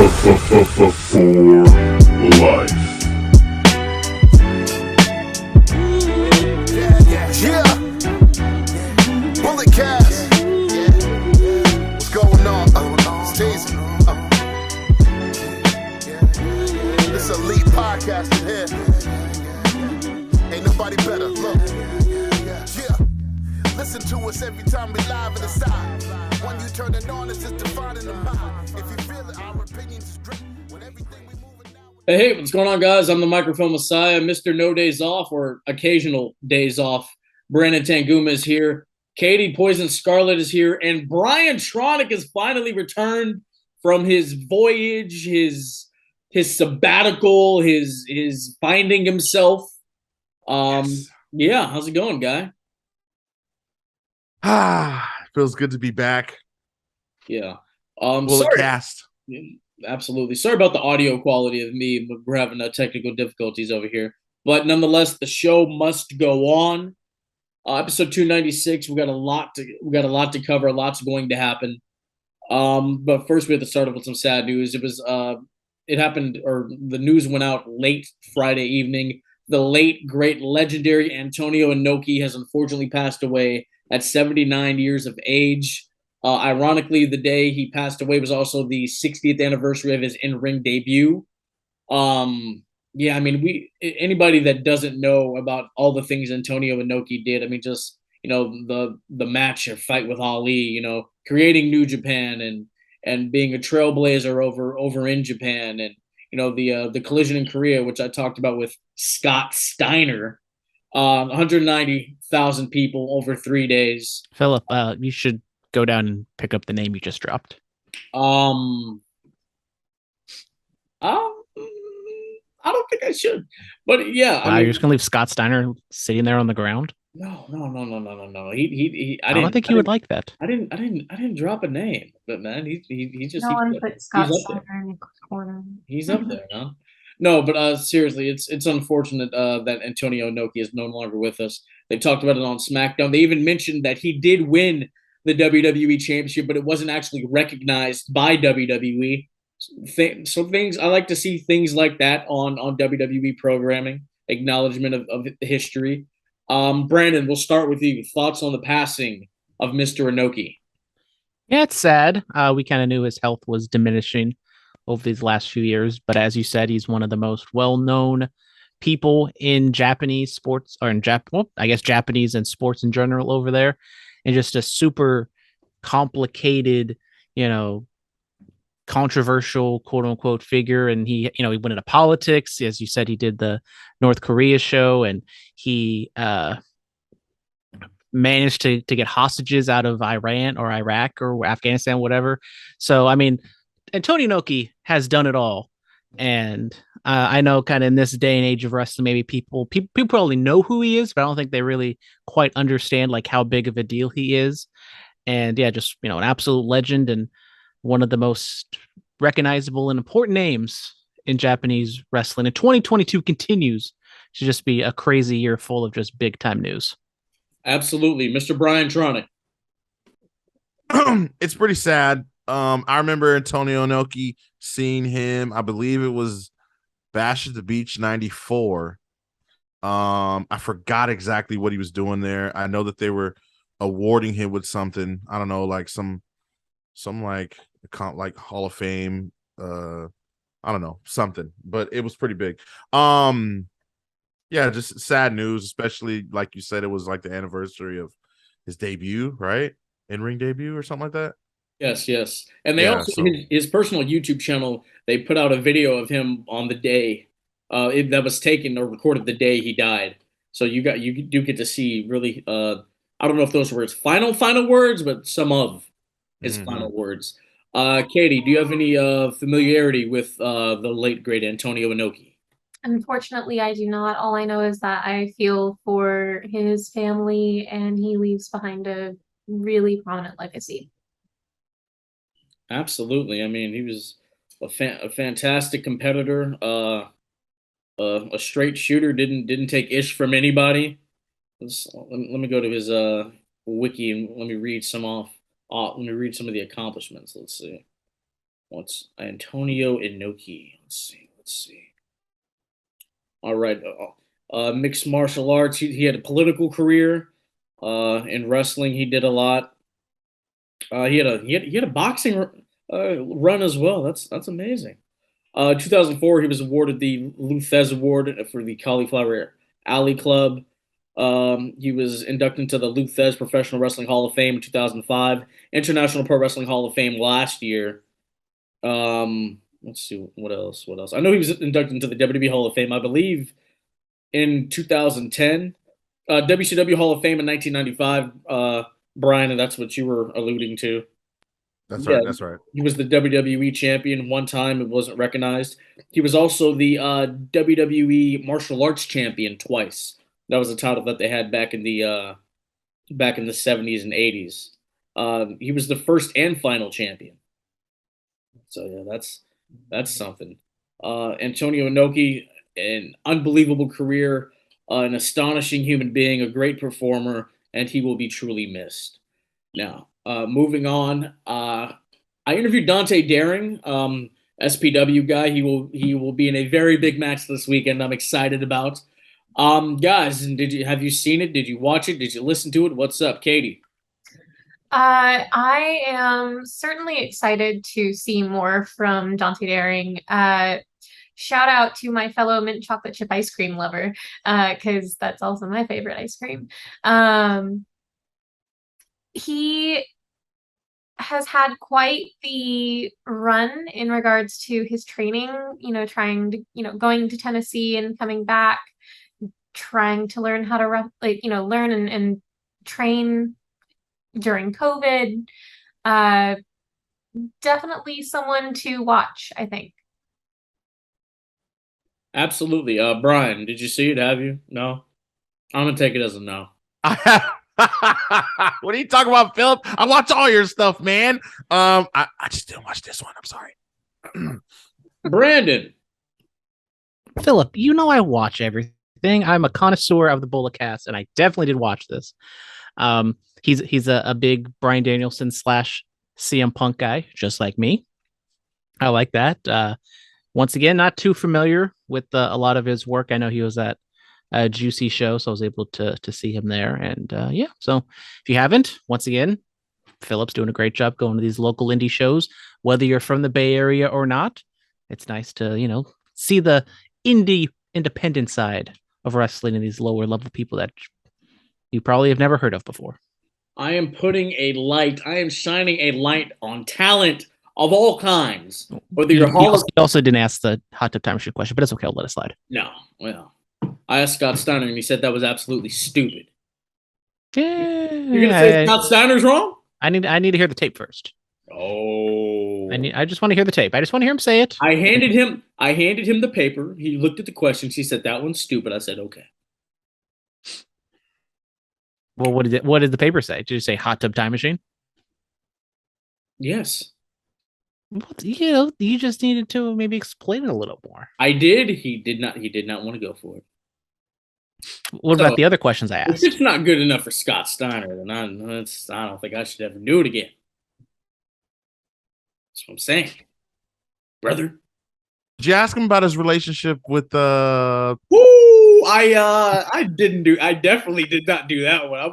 For life. Yeah. Bullet cast. What's going on? Stacy. This elite podcast in here. Ain't nobody better. Look. Yeah. Listen to us every time we live in the side. When you turn it on, it's just defining the mind. If you feel it, our opinions is great. When everything we moving now. Hey, what's going on, guys? I'm the Microphone Messiah, Mr. No Days Off, or occasional days off. Brandon Tanguma is here. Katie Poison Scarlett is here. And Brian Tronic has finally returned from his voyage, his sabbatical, his finding himself. Yes. Yeah, how's it going, guy? Feels good to be back. Yeah. Bullet Sorry. cast. Absolutely. Sorry about the audio quality of me, but we're having technical difficulties over here. But nonetheless, the show must go on. Episode 296. We got a lot to cover. A lot's going to happen. But first, we have to start off with some sad news. It happened, or the news went out late Friday evening. The late, great, legendary Antonio Inoki has unfortunately passed away at 79 years of age. Ironically, the day he passed away was also the 60th anniversary of his in-ring debut. Yeah, I mean, anybody that doesn't know about all the things Antonio Inoki did, I mean, just the match or fight with Ali, creating New Japan and being a trailblazer over in Japan, and the collision in Korea, which I talked about with Scott Steiner, 190,000 people over 3 days. Phillip, you should go down and pick up the name you just dropped. I don't think I should, but yeah. Wow, you're just gonna leave Scott Steiner sitting there on the ground? No. I don't think he would like that. I didn't drop a name, but man, he just No one put Scott he's up Steiner there. in the corner. He's up there, man. No, but seriously, it's unfortunate that Antonio Inoki is no longer with us. They talked about it on SmackDown. They even mentioned that he did win the WWE Championship, but it wasn't actually recognized by WWE. So I like to see things like that on WWE programming, acknowledgement of history. Brandon, we'll start with you. Thoughts on the passing of Mr. Inoki? Yeah, it's sad. We kind of knew his health was diminishing over these last few years, but as you said, he's one of the most well-known people in Japanese sports, or I guess Japanese and sports in general over there, and just a super complicated, controversial quote unquote figure. And he went into politics. As you said, he did the North Korea show, and he managed to get hostages out of Iran or Iraq or Afghanistan, whatever. So, I mean, Antonio Inoki has done it all. And I know kind of in this day and age of wrestling, maybe people probably know who he is, but I don't think they really quite understand like how big of a deal he is. And yeah, just, an absolute legend and one of the most recognizable and important names in Japanese wrestling. And 2022 continues to just be a crazy year full of just big time news. Absolutely. Mr. Brian Tronic. It's pretty sad. I remember Antonio Inoki, seeing him, I believe it was Bash at the Beach 94. I forgot exactly what he was doing there. I know that they were awarding him with something. I don't know, like some like Hall of Fame. I don't know, something, but it was pretty big. Yeah, just sad news, especially like you said, it was like the anniversary of his debut, right? In-ring debut or something like that. Yes. And they his personal YouTube channel, they put out a video of him on the day that was taken or recorded the day he died. So you do get to see really I don't know if those were his final words, but some of his final words. Katie, do you have any familiarity with the late great Antonio Inoki? Unfortunately, I do not. All I know is that I feel for his family, and he leaves behind a really prominent legacy. Absolutely. I mean, he was a fantastic competitor, a straight shooter. Didn't take ish from anybody. Let me go to his wiki and let me read some off. Let me read some of the accomplishments. Let's see. What's Antonio Inoki? Let's see. Let's see. All right. Mixed martial arts. He had a political career. In wrestling, he did a lot. He had a boxing run as well. That's amazing. 2004, he was awarded the Luthez Award for the Cauliflower Alley Club. He was inducted into the Luthez Professional Wrestling Hall of Fame in 2005, International Pro Wrestling Hall of Fame last year. Let's see what else. What else? I know he was inducted into the WWE Hall of Fame, I believe, in 2010. WCW Hall of Fame in 1995. Brian, and that's what you were alluding to. That's Yeah, right. That's right. he was the WWE champion one time. It wasn't recognized. He was also the WWE martial arts champion twice. That was a title that they had back in the 70s and 80s. He was the first and final champion. So yeah, that's something. Antonio Inoki, an unbelievable career, an astonishing human being, a great performer, and he will be truly missed. Now, moving on, I interviewed Dante Daring, SPW guy. He will be in a very big match this weekend. I'm excited about. Guys, have you seen it? Did you watch it? Did you listen to it? What's up, Katie? I am certainly excited to see more from Dante Daring. Shout out to my fellow mint chocolate chip ice cream lover, because that's also my favorite ice cream. He has had quite the run in regards to his training, trying to, going to Tennessee and coming back, trying to learn how to learn and train during COVID. Definitely someone to watch, I think. Absolutely. Brian, did you see it? Have you? No? I'm gonna take it as a no. What are you talking about, Phillip? I watch all your stuff, man. I just didn't watch this one. I'm sorry. Brandon. Phillip, I watch everything. I'm a connoisseur of the Bullet Cast, and I definitely did watch this. He's a big Bryan Danielson / CM Punk guy, just like me. I like that. Once again, not too familiar with a lot of his work. I know he was at a Juicy show, so I was able to see him there. And yeah, so if you haven't, once again, Phillip's doing a great job going to these local indie shows, whether you're from the Bay Area or not. It's nice to, see the independent side of wrestling and these lower level people that you probably have never heard of before. I am shining a light on talent of all kinds. Whether you're you also didn't ask the hot tub time machine question, but it's okay. I'll let it slide. No, well, I asked Scott Steiner and he said that was absolutely stupid. Yeah, you're gonna say Scott Steiner's wrong? I need to hear the tape first. Oh, I just want to hear the tape. I just want to hear him say it. I handed him the paper. He looked at the questions. He said that one's stupid. I said okay. Well, what did the paper say? Did it say hot tub time machine? Yes. Well, you just needed to maybe explain it a little more. I did. He did not want to go for it. What about the other questions I asked? If it's not good enough for Scott Steiner, then I don't think I should ever do it again. That's what I'm saying, brother. Did you ask him about his relationship with I definitely did not do that one. I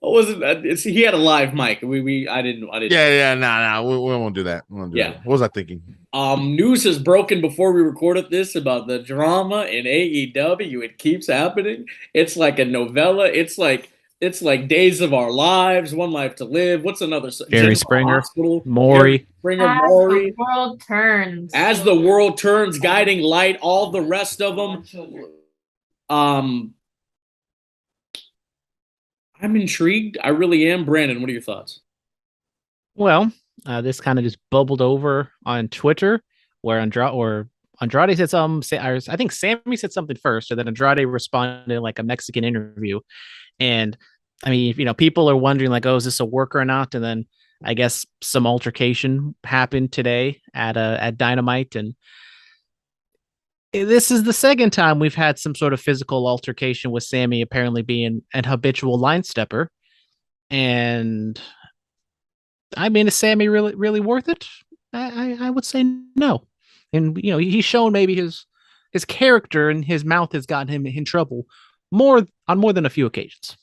wasn't. See, he had a live mic. I didn't. Yeah. No. We won't do that. What was I thinking? News has broken before we recorded this about the drama in AEW. It keeps happening. It's like a novella. It's like Days of Our Lives, One Life to Live. What's another? Jerry Springer, Maury. The world turns. As the world turns, Guiding Light, all the rest of them. I'm intrigued. I really am. Brandon, what are your thoughts? Well, this kind of just bubbled over on Twitter, where Andrade said something. I think Sammy said something first, and then Andrade responded in like a Mexican interview. And I mean, people are wondering like, oh, is this a work or not? And then I guess some altercation happened today at Dynamite, and this is the second time we've had some sort of physical altercation with Sammy apparently being an habitual line stepper. And I mean, is Sammy really worth it? I would say no. And he's shown maybe his character and his mouth has gotten him in trouble more than a few occasions.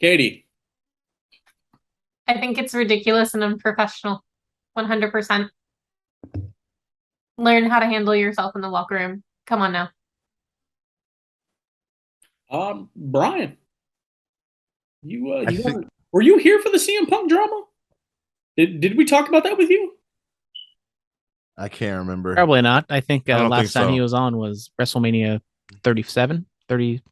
Katie. I think it's ridiculous and unprofessional. 100%. Learn how to handle yourself in the locker room. Come on now. Brian, were you here for the CM Punk drama? Did we talk about that with you? I can't remember. Probably not. I think I don't last think time so. he was on was WrestleMania 37, 30,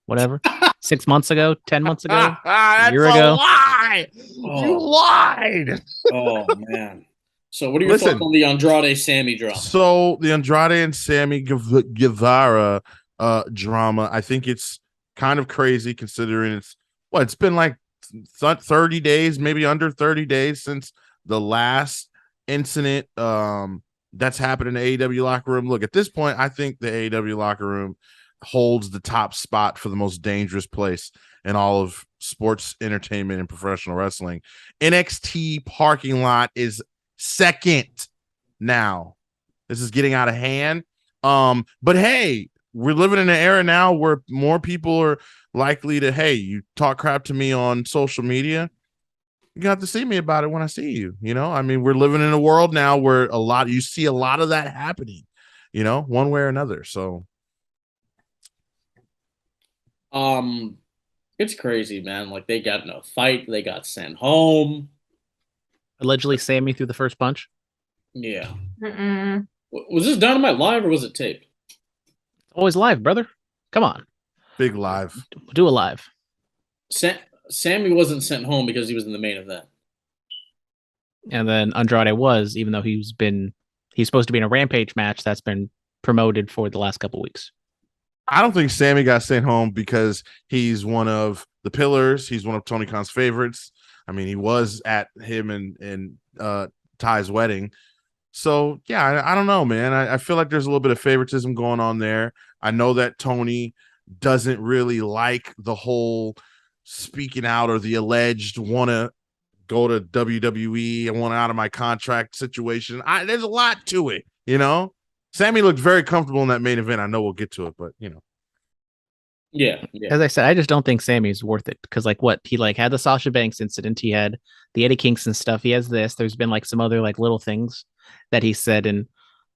whatever. 6 months ago, 10 months ago, That's a year ago. Lie. Oh. You lied. Oh man. So what are your thoughts on the Andrade Sammy drama? So the Andrade and Sammy Guevara drama, I think it's kind of crazy considering it's been like 30 days, maybe under 30 days since the last incident that's happened in the AEW locker room. Look, at this point, I think the AEW locker room holds the top spot for the most dangerous place in all of sports entertainment and professional wrestling. NXT parking lot is second now. This is getting out of hand. But hey, we're living in an era now where more people are likely to, hey, you talk crap to me on social media, you got to see me about it when I see you. I mean, we're living in a world now where you see a lot of that happening, one way or another. So it's crazy, man. Like, they got in a fight, they got sent home. Allegedly, Sammy threw the first punch. Yeah. Mm-mm. Was this Dynamite live or was it taped? Always live, brother. Come on. Big live. Do a live. Sammy wasn't sent home because he was in the main event. And then Andrade was, even though he's supposed to be in a Rampage match that's been promoted for the last couple weeks. I don't think Sammy got sent home because he's one of the pillars. He's one of Tony Khan's favorites. I mean, he was at him and Ty's wedding. So, yeah, I don't know, man. I feel like there's a little bit of favoritism going on there. I know that Tony doesn't really like the whole speaking out or the alleged want to go to WWE and want out of my contract situation. There's a lot to it, Sammy looked very comfortable in that main event. I know we'll get to it, but Yeah. As I said, I just don't think Sammy's worth it because, he had the Sasha Banks incident, he had the Eddie Kingston stuff, he has this. There's been some other little things that he said, and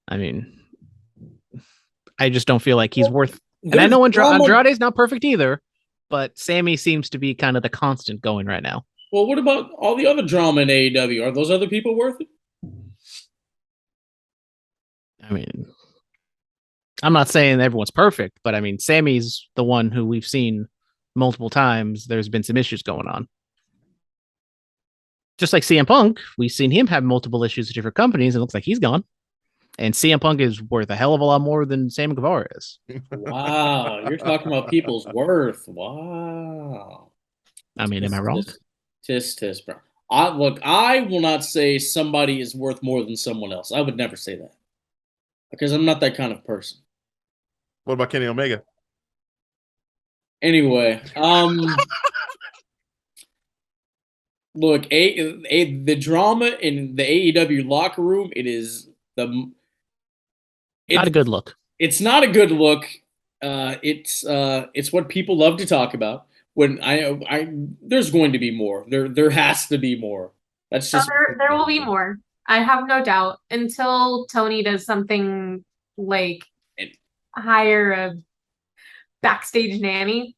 I mean, I just don't feel like he's worth. And I know Andrade's not perfect either, but Sammy seems to be kind of the constant going right now. Well, what about all the other drama in AEW? Are those other people worth it? I mean, I'm not saying everyone's perfect, but I mean, Sammy's the one who we've seen multiple times. There's been some issues going on. Just like CM Punk, we've seen him have multiple issues with different companies. It looks like he's gone. And CM Punk is worth a hell of a lot more than Sammy Guevara is. Wow. You're talking about people's worth. Wow. I mean, am I wrong? Tis, bro. I will not say somebody is worth more than someone else. I would never say that. Because I'm not that kind of person. What about Kenny Omega? Anyway, look, the drama in the AEW locker room, it's not a good look. It's not a good look. It's what people love to talk about. When there's going to be more. There has to be more. That's just there will be more. I have no doubt until Tony does something like hire a backstage nanny.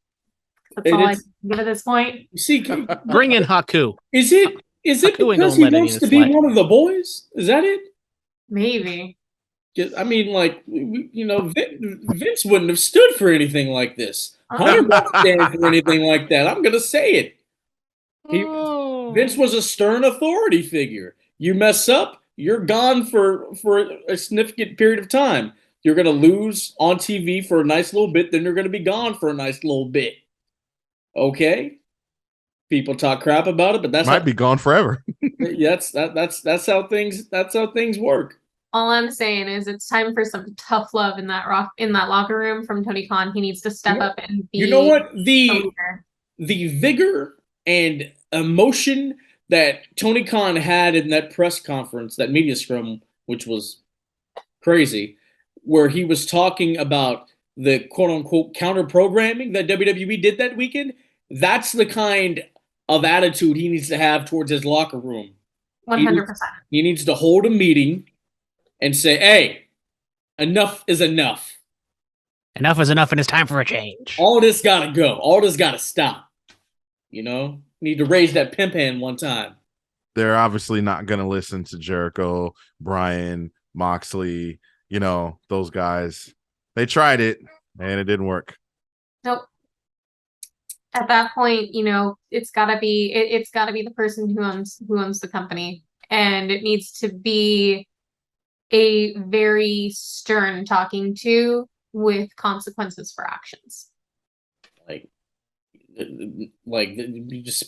That's all I can give at this point. See, bring in Haku. Is it Haku because he wants to be one of the boys? Is that it? Maybe. I mean, Vince wouldn't have stood for anything like this. Hunter won't stand for anything like that. I'm gonna say it. Vince was a stern authority figure. You mess up, you're gone for a significant period of time. You're going to lose on TV for a nice little bit, then you're going to be gone for a nice little bit. Okay? People talk crap about it, but that's might be gone forever. that's how things work. All I'm saying is it's time for some tough love in that locker room from Tony Khan. He needs to step up and be You know what? The vigor and emotion that Tony Khan had in that press conference, that media scrum, which was crazy, where he was talking about the quote unquote counter programming that WWE did that weekend. That's the kind of attitude he needs to have towards his locker room. 100%. He needs to hold a meeting and say, hey, enough is enough. Enough is enough, and it's time for a change. All this gotta go. All this gotta stop. You know, need to raise that pimp hand one time. They're obviously not going to listen to Jericho, Bryan, Moxley, those guys. They tried it and it didn't work. Nope. At that point, it's gotta be the person who owns the company, and it needs to be a very stern talking to with consequences for actions.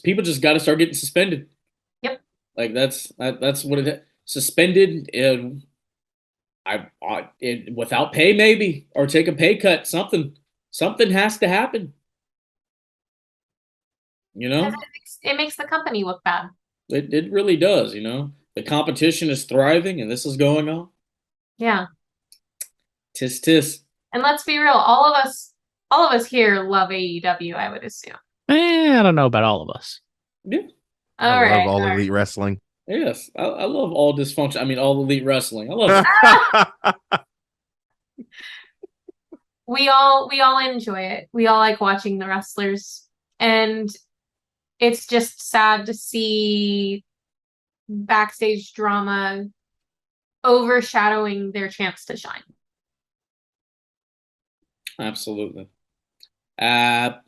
People just got to start getting suspended. Yep. Like that's what it suspended. Without pay maybe, or take a pay cut. Something has to happen. It makes the company look bad. It really does. The competition is thriving, and this is going on. Yeah. Tis. And let's be real, all of us here love AEW, I would assume. I don't know about all of us. Yeah. I love all elite wrestling. Yes, I love all dysfunction. I mean, all elite wrestling. I love it. We all enjoy it. We all like watching the wrestlers, and it's just sad to see backstage drama overshadowing their chance to shine. Absolutely. All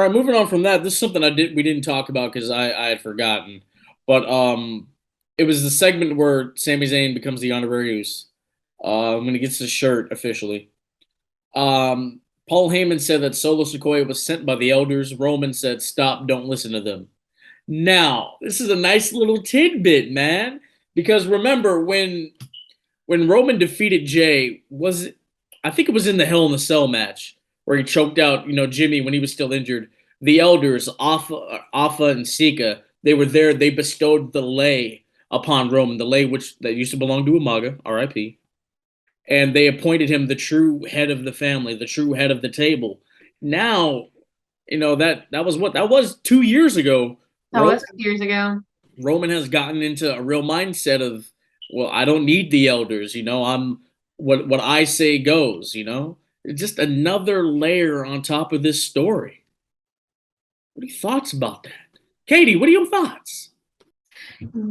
right, moving on from that. This is something we didn't talk about because I had forgotten. But it was the segment where Sami Zayn becomes the honorary use. When he gets his shirt officially. Paul Heyman said that Solo Sikoa was sent by the elders. Roman said, stop, don't listen to them. Now, this is a nice little tidbit, man. Because remember, when Roman defeated Jay, I think it was in the Hell in a Cell match where he choked out, Jimmy when he was still injured. The elders, Alpha and Sika, they were there. They bestowed the lei upon Roman, the lei that used to belong to Umaga, R.I.P. And they appointed him the true head of the family, the true head of the table. Now, that was 2 years ago. That was 2 years ago. Roman has gotten into a real mindset of, well, I don't need the elders, I'm what I say goes, It's just another layer on top of this story. What are your thoughts about that? Katie, what are your thoughts?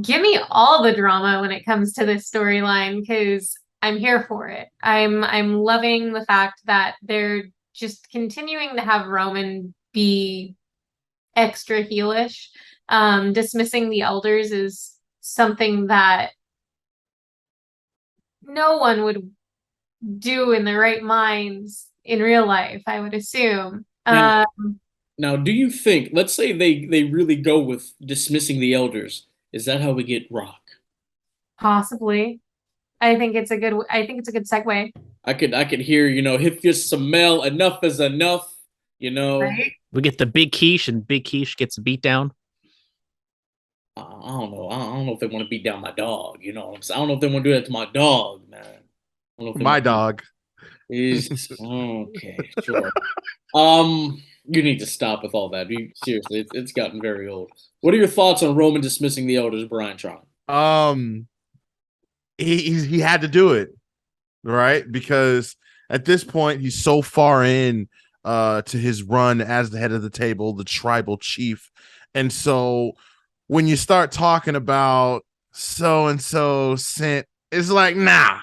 Give me all the drama when it comes to this storyline, because I'm here for it. I'm loving the fact that they're just continuing to have Roman be extra heelish. Dismissing the elders is something that no one would do in their right minds in real life, I would assume. Now, do you think, let's say they really go with dismissing the elders, is that how we get Rock? Possibly. I think it's a good segue. I could hear, if you smell enough is enough, Right? We get the Big Quiche, and Big Quiche gets a beat down. I don't know. I don't know if they want to beat down my dog. I don't know if they want to do that to my dog, man. I don't know if My dog is okay. Sure. You need to stop with all that. Seriously, it's gotten very old. What are your thoughts on Roman dismissing the elders, Brian Tronic? He had to do it, right? Because at this point, he's so far in to his run as the head of the table, the tribal chief, and so when you start talking about so and so sent, it's like, nah,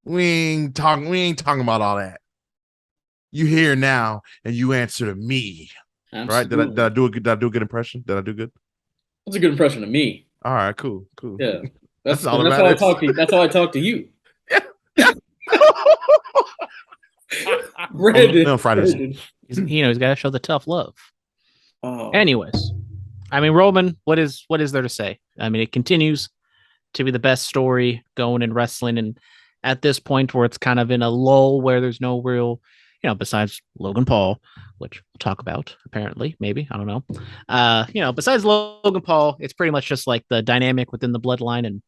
we ain't talking about all that. You here now, and you answer to me. Absolutely. Right? Did I do a good impression? Did I do good? That's a good impression of me. All right, cool. Yeah, that's all that's how I talk to you. That's how I talk to you. Brandon, no Fridays. He's got to show the tough love. Oh. Anyways, I mean, Roman, what is there to say? I mean, it continues to be the best story going in wrestling, and at this point where it's kind of in a lull where there's no real, besides Logan Paul, which we'll talk about apparently, maybe, I don't know. Besides Logan Paul, it's pretty much just like the dynamic within the bloodline and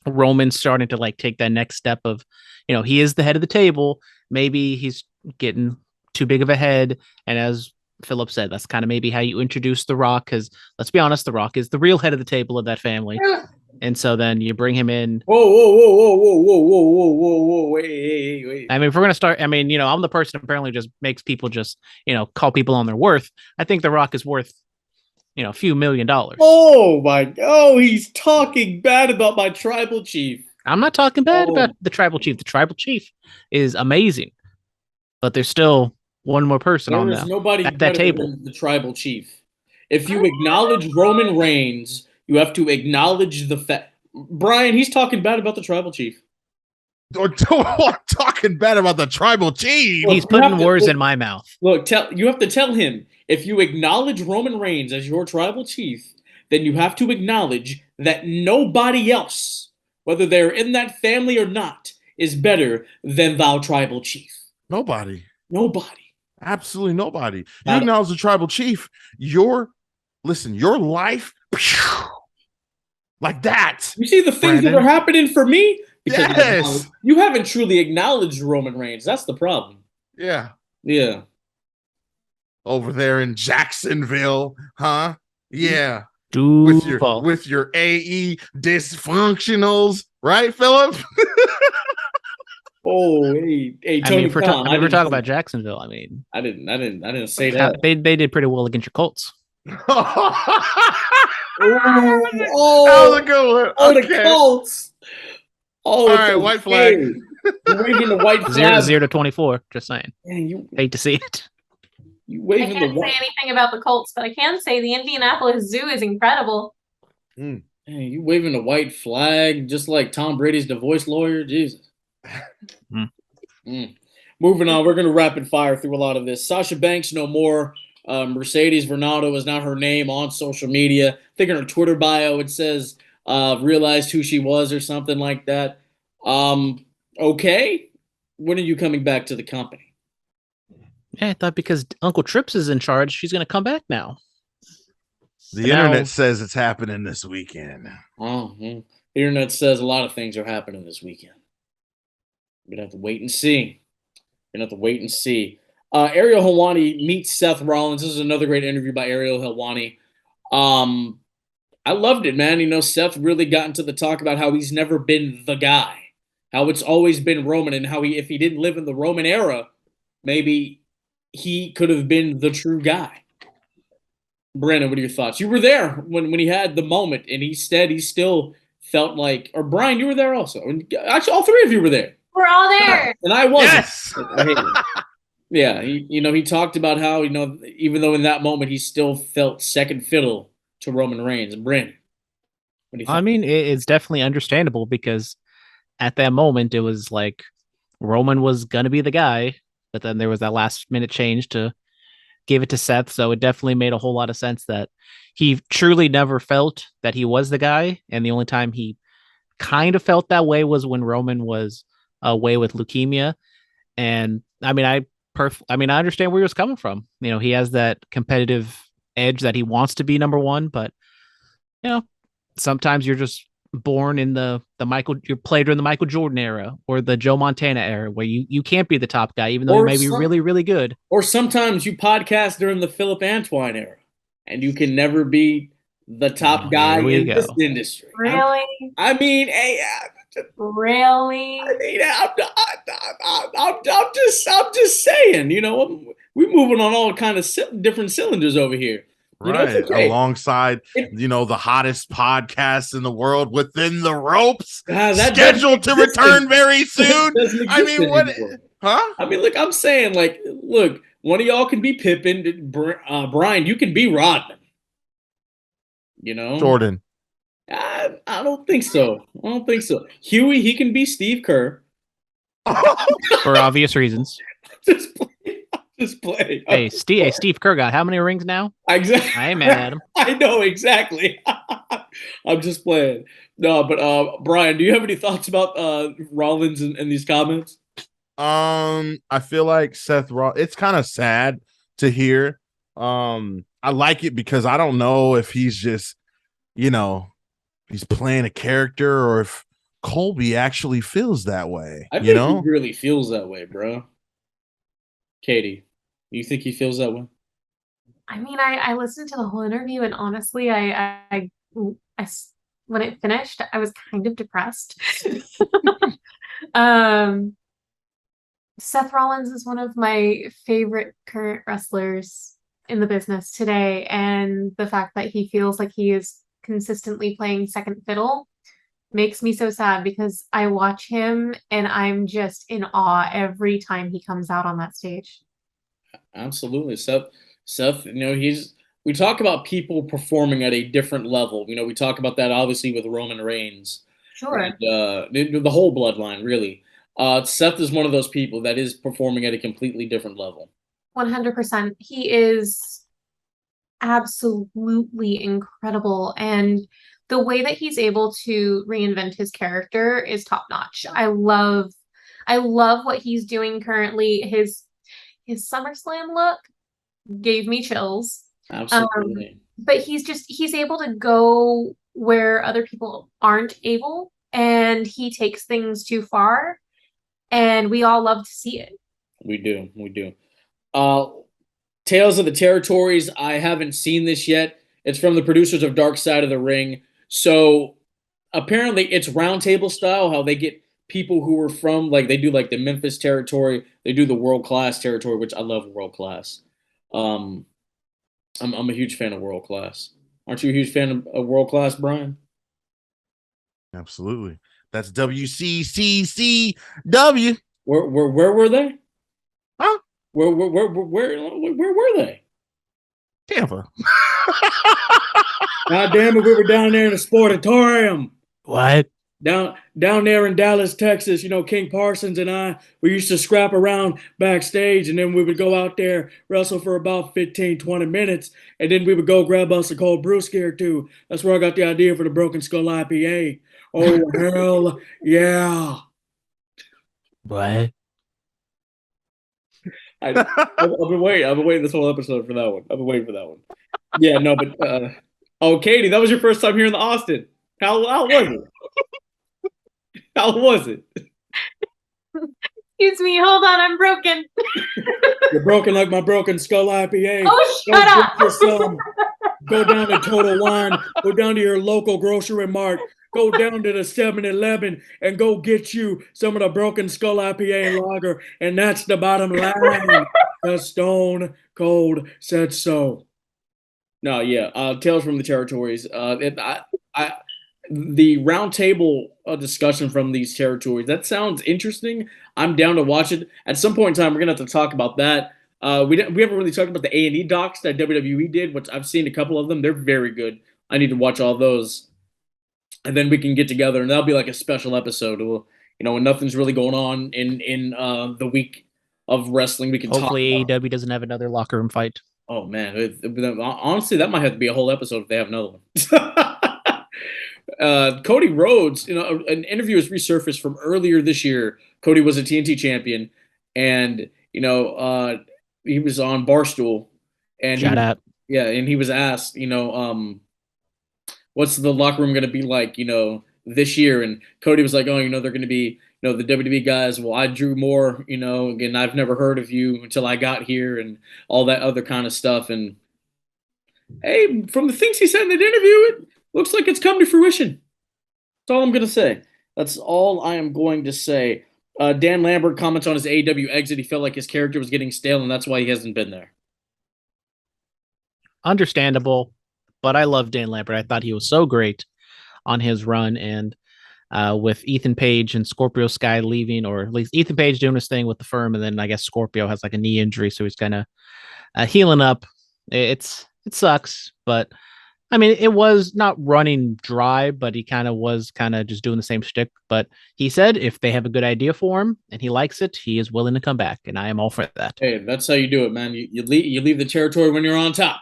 Roman starting to like take that next step of, he is the head of the table. Maybe he's getting too big of a head. And as Phillip said, that's kind of maybe how you introduce The Rock, because let's be honest, The Rock is the real head of the table of that family. And so then you bring him in. Whoa, wait. I mean, if we're gonna start, I'm the person who apparently just makes people just, call people on their worth. I think The Rock is worth, a few $1 million. Oh my! Oh, he's talking bad about my tribal chief. I'm not talking bad about the tribal chief. The tribal chief is amazing, but there's still one more person on nobody at that table. Than the tribal chief. If you acknowledge Roman Reigns, you have to acknowledge the fact. Brian, he's talking bad about the tribal chief. I'm talking bad about the tribal chief. He's putting words in my mouth. Look, you have to tell him, if you acknowledge Roman Reigns as your tribal chief, then you have to acknowledge that nobody else, whether they're in that family or not, is better than thou tribal chief. Nobody. Absolutely nobody. You acknowledge the tribal chief. Your life, like that. You see the things that are happening for me? Because yes. You haven't truly acknowledged Roman Reigns. That's the problem. Yeah. Over there in Jacksonville, huh? Yeah. With your AE dysfunctionals, right, Phillip? Hey, Tony. If we're talking about Jacksonville, I didn't say that. They did pretty well against your Colts. That was a good one. The Colts. All right, white flag. You're waving the white flag. 0-24. Just saying. Man, hate to see it. You waving I can't say anything about the Colts, but I can say the Indianapolis Zoo is incredible. Man, you waving the white flag just like Tom Brady's divorce lawyer? Jesus. Moving on, we're going to rapid fire through a lot of this. Sasha Banks, no more. Mercedes Varnado is not her name on social media. I think in her Twitter bio it says realized who she was or something like that. Okay. When are you coming back to the company? Yeah, I thought because Uncle Trips is in charge, she's going to come back now. The internet says it's happening this weekend. The internet says a lot of things are happening this weekend. We're going to have to wait and see. Ariel Helwani meets Seth Rollins. This is another great interview by Ariel Helwani. I loved it, man. Seth really got into the talk about how he's never been the guy, how it's always been Roman, and how if he didn't live in the Roman era, maybe he could have been the true guy. Brandon, what are your thoughts? You were there when he had the moment, and he said he still felt like, or Brian, you were there also. Actually, all three of you were there. We're all there. And I wasn't. Yes. Yeah, he talked about how, even though in that moment he still felt second fiddle to Roman Reigns. And Brandon, what do you think? I mean, it's definitely understandable because at that moment it was like Roman was going to be the guy, but then there was that last minute change to give it to Seth. So it definitely made a whole lot of sense that he truly never felt that he was the guy. And the only time he kind of felt that way was when Roman was away with leukemia. And I mean, I understand where he was coming from. He has that competitive edge that he wants to be number one, but sometimes you're just born in you're played during the Michael Jordan era or the Joe Montana era where you can't be the top guy, even though you may be really, really good. Or sometimes you podcast during the Phillip Antoine era and you can never be the top guy in this industry. Really? I mean, hey, really? I mean, I'm just saying, we're moving on all kind of different cylinders over here. Right. Okay. Alongside, the hottest podcast in the world Within the Ropes, scheduled to return very soon. I mean, what? Anymore. Huh? I mean, look, I'm saying, look, one of y'all can be Pippen. Brian, you can be Rodman. Jordan. I don't think so. Huey, he can be Steve Kerr. For obvious reasons. Just play. Hey, Steve Kerr got how many rings now? Exactly. I ain't mad at him. I know, exactly. I'm just playing. No, but Brian, do you have any thoughts about Rollins and these comments? I feel like Seth Rollins. It's kind of sad to hear. I like it because I don't know if he's just, he's playing a character or if Colby actually feels that way. I think he really feels that way, bro. Katie, you think he feels that way? I mean, I listened to the whole interview, and honestly, when it finished, I was kind of depressed. um, Seth Rollins is one of my favorite current wrestlers in the business today, and the fact that he feels like he is consistently playing second fiddle makes me so sad because I watch him and I'm just in awe every time he comes out on that stage. Absolutely. Seth, we talk about people performing at a different level. We talk about that obviously with Roman Reigns and Sure. the whole bloodline, really. Seth is one of those people that is performing at a completely different level. 100%. He is absolutely incredible. And the way that he's able to reinvent his character is top notch. I love what he's doing currently. His SummerSlam look gave me chills. Absolutely. But he's able to go where other people aren't able, and he takes things too far, and we all love to see it. We do. We do. Uh, Tales of the Territories. I haven't seen this yet. It's from the producers of Dark Side of the Ring. So apparently it's roundtable style, how they get people who are from, like, they do like the Memphis territory, they do the world class territory, which I love world class. Um, I'm a huge fan of world class. Aren't you a huge fan of world class, Brian? Absolutely. That's WCCCW. Where were they? Huh? Where were they? Tampa. God damn it, we were down there in the sportatorium. What? Down there in Dallas, Texas, King Parsons and I, we used to scrap around backstage, and then we would go out there, wrestle for about 15, 20 minutes, and then we would go grab us a cold brewski or two. That's where I got the idea for the Broken Skull IPA. Oh, hell yeah. What? I've been waiting. I've been waiting this whole episode for that one. I've been waiting for that one. Yeah, no, but, oh, Katie, that was your first time here in the Austin. How was it? How was it? Excuse me, hold on, I'm broken. You're broken like my Broken Skull IPA. Oh, Go shut get up. you some. Go down to Total Wine. Go down to your local grocery mart. Go down to the 7-Eleven and go get you some of the Broken Skull IPA and lager. And that's the bottom line. The Stone Cold said so. No, yeah. Tales from the Territories. The roundtable discussion from these territories, that sounds interesting. I'm down to watch it. At some point in time, we're gonna have to talk about that. We haven't really talked about the A&E docs that WWE did, which I've seen a couple of them. They're very good. I need to watch all those, and then we can get together, and that'll be like a special episode. When nothing's really going on in the week of wrestling, we can talk Hopefully about. AEW doesn't have another locker room fight. Oh man, honestly, that might have to be a whole episode if they have another one. Cody Rhodes, an interview has resurfaced from earlier this year. Cody was a TNT champion, and he was on Barstool, and Shout out. and he was asked, what's the locker room going to be like, this year? And Cody was like, oh, they're going to be, the WWE guys. Well, I drew more, again, I've never heard of you until I got here, and all that other kind of stuff. And hey, from the things he said in that interview, it looks like it's come to fruition. That's all I'm going to say. That's all I am going to say. Dan Lambert comments on his AEW exit. He felt like his character was getting stale, and that's why he hasn't been there. Understandable, but I love Dan Lambert. I thought he was so great on his run, and with Ethan Page and Scorpio Sky leaving, or at least Ethan Page doing his thing with the firm, and then I guess Scorpio has like a knee injury, so he's kind of healing up. It sucks, but I mean, it was not running dry, but he kind of was just doing the same shtick. But he said if they have a good idea for him and he likes it, he is willing to come back, and I am all for that. Hey, that's how you do it, man. You leave the territory when you're on top.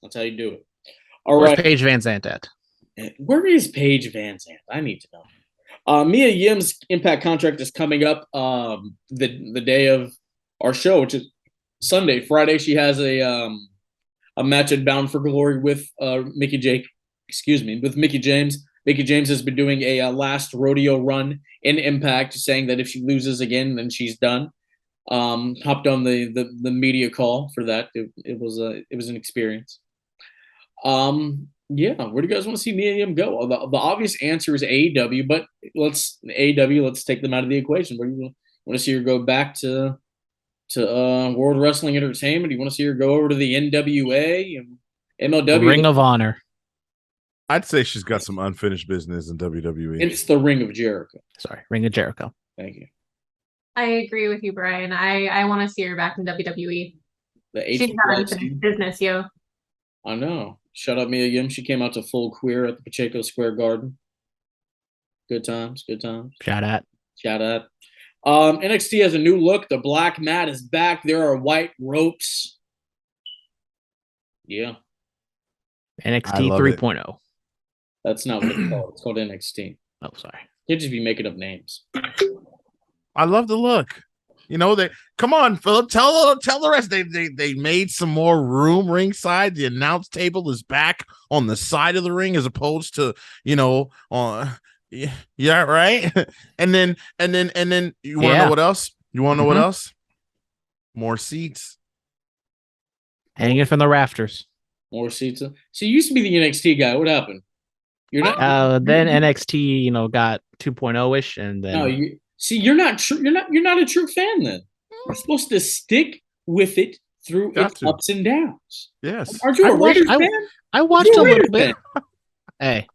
That's how you do it. All Where's right. Paige Van Zandt at? Where is Paige Van Zandt? I need to know. Mia Yim's Impact contract is coming up the day of our show, which is Sunday. Friday, she has a match at Bound for Glory with Mickey James. Mickey James has been doing a last rodeo run in Impact, saying that if she loses again, then she's done. Hopped on the media call for that. It was an experience. Yeah, where do you guys want to see Mia Yim go? The obvious answer is AEW, but let's take them out of the equation. Where do you want to see her go back to World Wrestling Entertainment? Do you want to see her go over to the NWA and MLW? Ring of Honor. I'd say she's got some unfinished business in WWE. It's the Ring of Jericho. Sorry, Ring of Jericho. Thank you. I agree with you, Brian. I want to see her back in WWE. She's got unfinished business, yo. I know. Shut up, Mia Yim. She came out to full queer at the Pacheco Square Garden. Good times. Shout out. NXT has a new look. The black mat is back. There are white ropes. Yeah. NXT 3.0. That's not what it's called. It's called NXT. Oh, sorry. You'd just be making up names. I love the look. You know, they come on, Phillip. Tell the rest. They made some more room ringside. The announce table is back on the side of the ring as opposed to, on yeah, right. and then you want to know what else? You want to know what else? More seats hanging from the rafters. More seats. So you used to be the NXT guy. What happened? You're not. Then NXT, got 2.0-ish, and then no, you're not true. You're not a true fan. Then you're supposed to stick with it through its ups and downs. Yes. Aren't you a Raiders fan? I watched a little bit. Hey,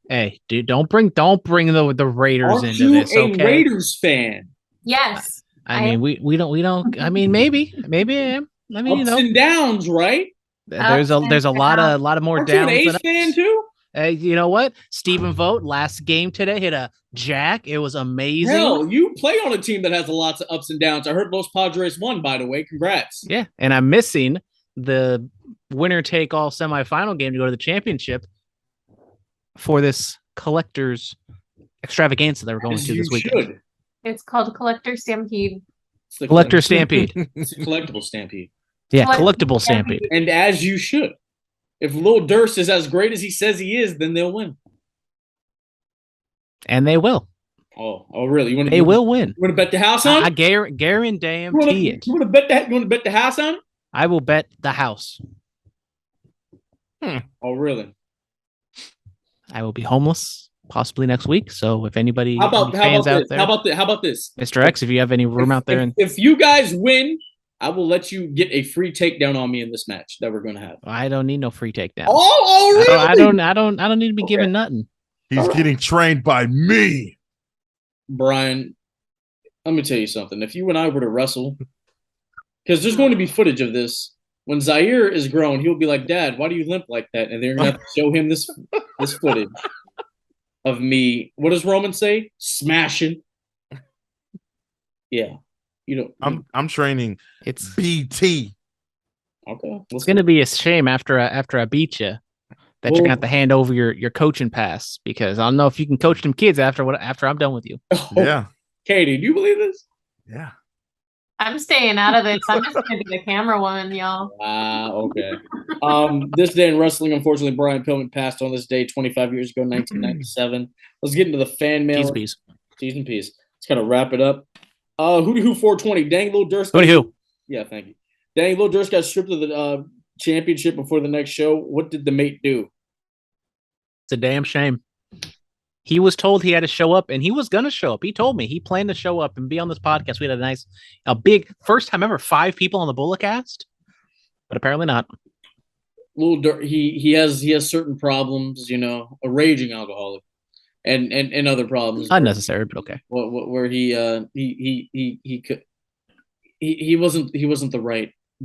dude! Don't bring the Raiders into this. Okay, Raiders fan. Yes. I mean, we don't. I mean, maybe I am. I mean, ups and downs, right? There's a lot of more downs. Aren't you an Ace fan too? Hey, you know what? Stephen Vogt last game today hit a jack. It was amazing. Hell, you play on a team that has lots of ups and downs. I heard Los Padres won, by the way. Congrats. Yeah, and I'm missing the winner take all semifinal game to go to the championship for this collector's extravaganza that we're going to this weekend. It's called Collector Stampede. Collector Stampede. It's a collectible stampede. Yeah, collectible stampede. And as you should. If Lil Durst is as great as he says he is, then they'll win. And they will. Oh, really? They will win. You want to bet the house on it? I guarantee it. You want to bet that? You want to bet the house on it? I will bet the house. Oh, really? I will be homeless possibly next week. So if anybody how about this? Mr. X, if you have any room out there, if you guys win, I will let you get a free takedown on me in this match that we're going to have. I don't need no free takedown. Oh, really? I don't need to be given nothing. He's getting trained by me. Brian, let me tell you something. If you and I were to wrestle, because there's going to be footage of this, when Zaire is grown, he'll be like, "Dad, why do you limp like that?" And they're going to have to show him this footage of me. What does Roman say? Smashing. Yeah. I'm training. It's BT. Okay. It's going to be a shame after I beat you that you're going to have to hand over your coaching pass, because I don't know if you can coach them kids after I'm done with you. Yeah. Katie, do you believe this? Yeah. I'm staying out of this. I'm just going to be the camera woman, y'all. Okay. This day in wrestling, unfortunately, Brian Pillman passed on this day 25 years ago, 1997. Let's get into the fan mail. Peace. Let's kind of wrap it up. Hootie Who 420. Dang, Lil Durst. Hootie Who. Yeah, thank you. Dang, Lil Durst got stripped of the championship before the next show. What did the mate do? It's a damn shame. He was told he had to show up, and he was going to show up. He told me he planned to show up and be on this podcast. We had a big first time ever, 5 people on the Bulletcast, but apparently not. Lil Durst, he has certain problems, a raging alcoholic, and other problems. Unnecessary, but okay. Where he wasn't the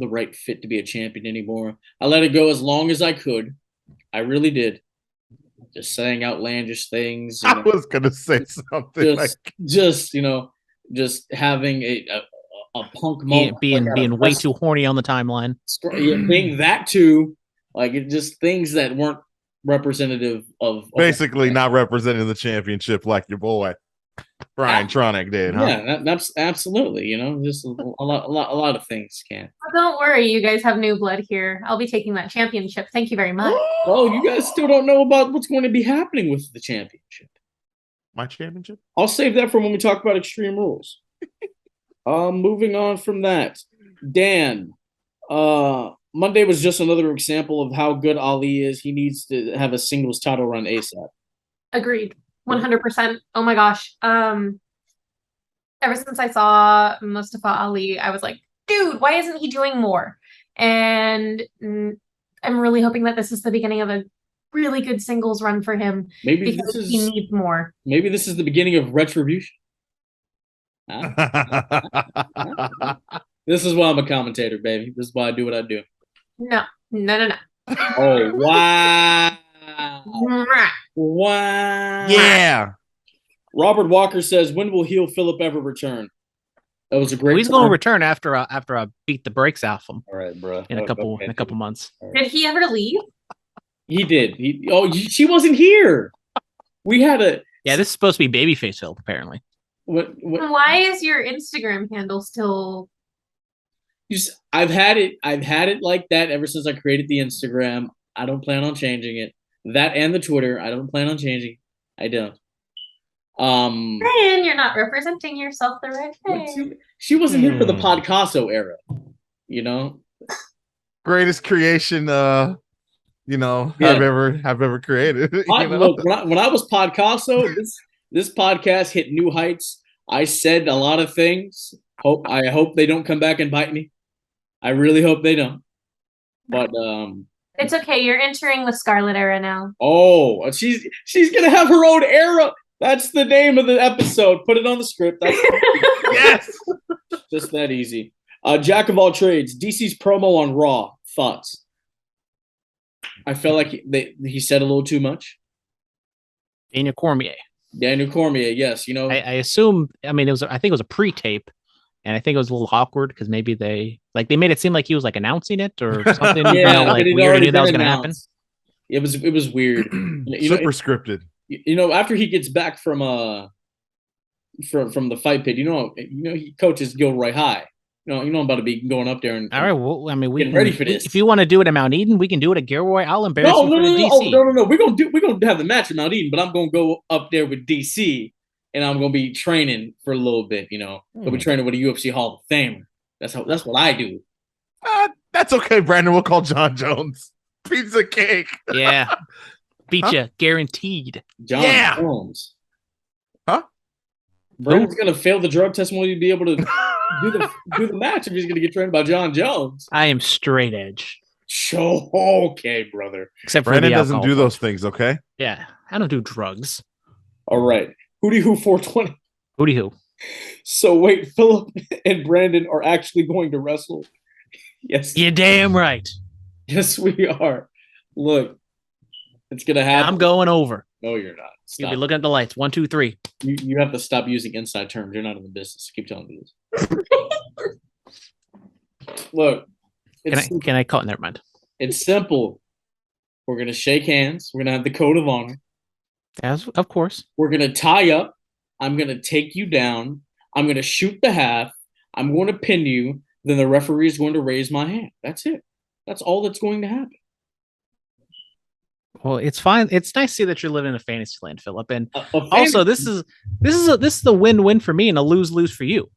right fit to be a champion anymore. I let it go as long as I could. I really did. Just saying outlandish things. I was gonna say something just having a punk moment, being way too horny on the timeline. Being that too, it just things that weren't representative of basically not representing the championship like your boy. Brian Tronic did, huh? Yeah, that's absolutely. Just a lot of things can. Don't worry, you guys have new blood here. I'll be taking that championship. Thank you very much. Oh, you guys still don't know about what's going to be happening with the championship. My championship? I'll save that for when we talk about Extreme Rules. Moving on from that, Dan. Monday was just another example of how good Ali is. He needs to have a singles title run ASAP. Agreed. 100%. Oh my gosh. Ever since I saw Mustafa Ali, I was like, dude, why isn't he doing more? And I'm really hoping that this is the beginning of a really good singles run for him. Maybe because this is he needs more. Maybe this is the beginning of retribution. This is why I'm a commentator, baby. This is why I do what I do. No. Oh, wow. Wow. Yeah. Robert Walker says, when will heel Phillip ever return? That was a great. He's going to return after I beat the brakes off him. All right, bro. In a couple months. Did he ever leave? He did. She wasn't here. We had a. Yeah, this is supposed to be babyface Phillip, apparently. What? Why is your Instagram handle still? I've had it like that ever since I created the Instagram. I don't plan on changing it. That and the Twitter. I don't plan on changing. I don't. Brian, you're not representing yourself the right way. She wasn't here for the Podcasso era, Greatest creation, I've ever created. Look, when I was Podcasso, this podcast hit new heights. I said a lot of things. I hope they don't come back and bite me. I really hope they don't. But it's okay. You're entering the Scarlett era now. Oh, she's gonna have her own era. That's the name of the episode. Put it on the script. Yes. Just that easy. Jack of all trades. DC's promo on Raw. Thoughts? I felt like he said a little too much. Daniel Cormier, yes. I assume. I mean, I think it was a pre-tape, and I think it was a little awkward because maybe they made it seem like he was like announcing it or something. Yeah, we already knew that was going to happen. It was weird. Super scripted. After he gets back from the fight pit, he coaches Gilroy High. I'm about to be going up there and all right. Well, I mean, we ready for this. If you want to do it at Mount Eden, we can do it at Gilroy. I'll embarrass you for DC. Oh, no. We're gonna have the match at Mount Eden, but I'm gonna go up there with DC, and I'm gonna be training for a little bit. I'll be training with a UFC Hall of Famer. That's what I do. That's okay, Brandon. We'll call John Jones. Pizza cake. Yeah. Beat you, guaranteed. John Jones. Huh? Brandon's gonna fail the drug test. Will he be able to do the match if he's gonna get trained by John Jones? I am straight edge. Okay, brother. Except for Brandon doesn't do those things. Okay. Yeah, I don't do drugs. All right. Hootie Who 420. Hootie Who. So wait, Phillip and Brandon are actually going to wrestle? Yes. You're damn right. Yes, we are. Look. It's gonna happen. I'm going over. No, you're not. Stop. You'll be looking at the lights. 1, 2, 3. You have to stop using inside terms. You're not in the business. Keep telling me this. Look. Can I call it? Never mind. It's simple. We're gonna shake hands. We're gonna have the code of honor. As of course. We're gonna tie up. I'm gonna take you down. I'm gonna shoot the half. I'm going to pin you. Then the referee is going to raise my hand. That's it. That's all that's going to happen. Well, it's fine. It's nice to see that you're living in a fantasy land, Phillip. And also, this is the win-win for me and a lose-lose for you.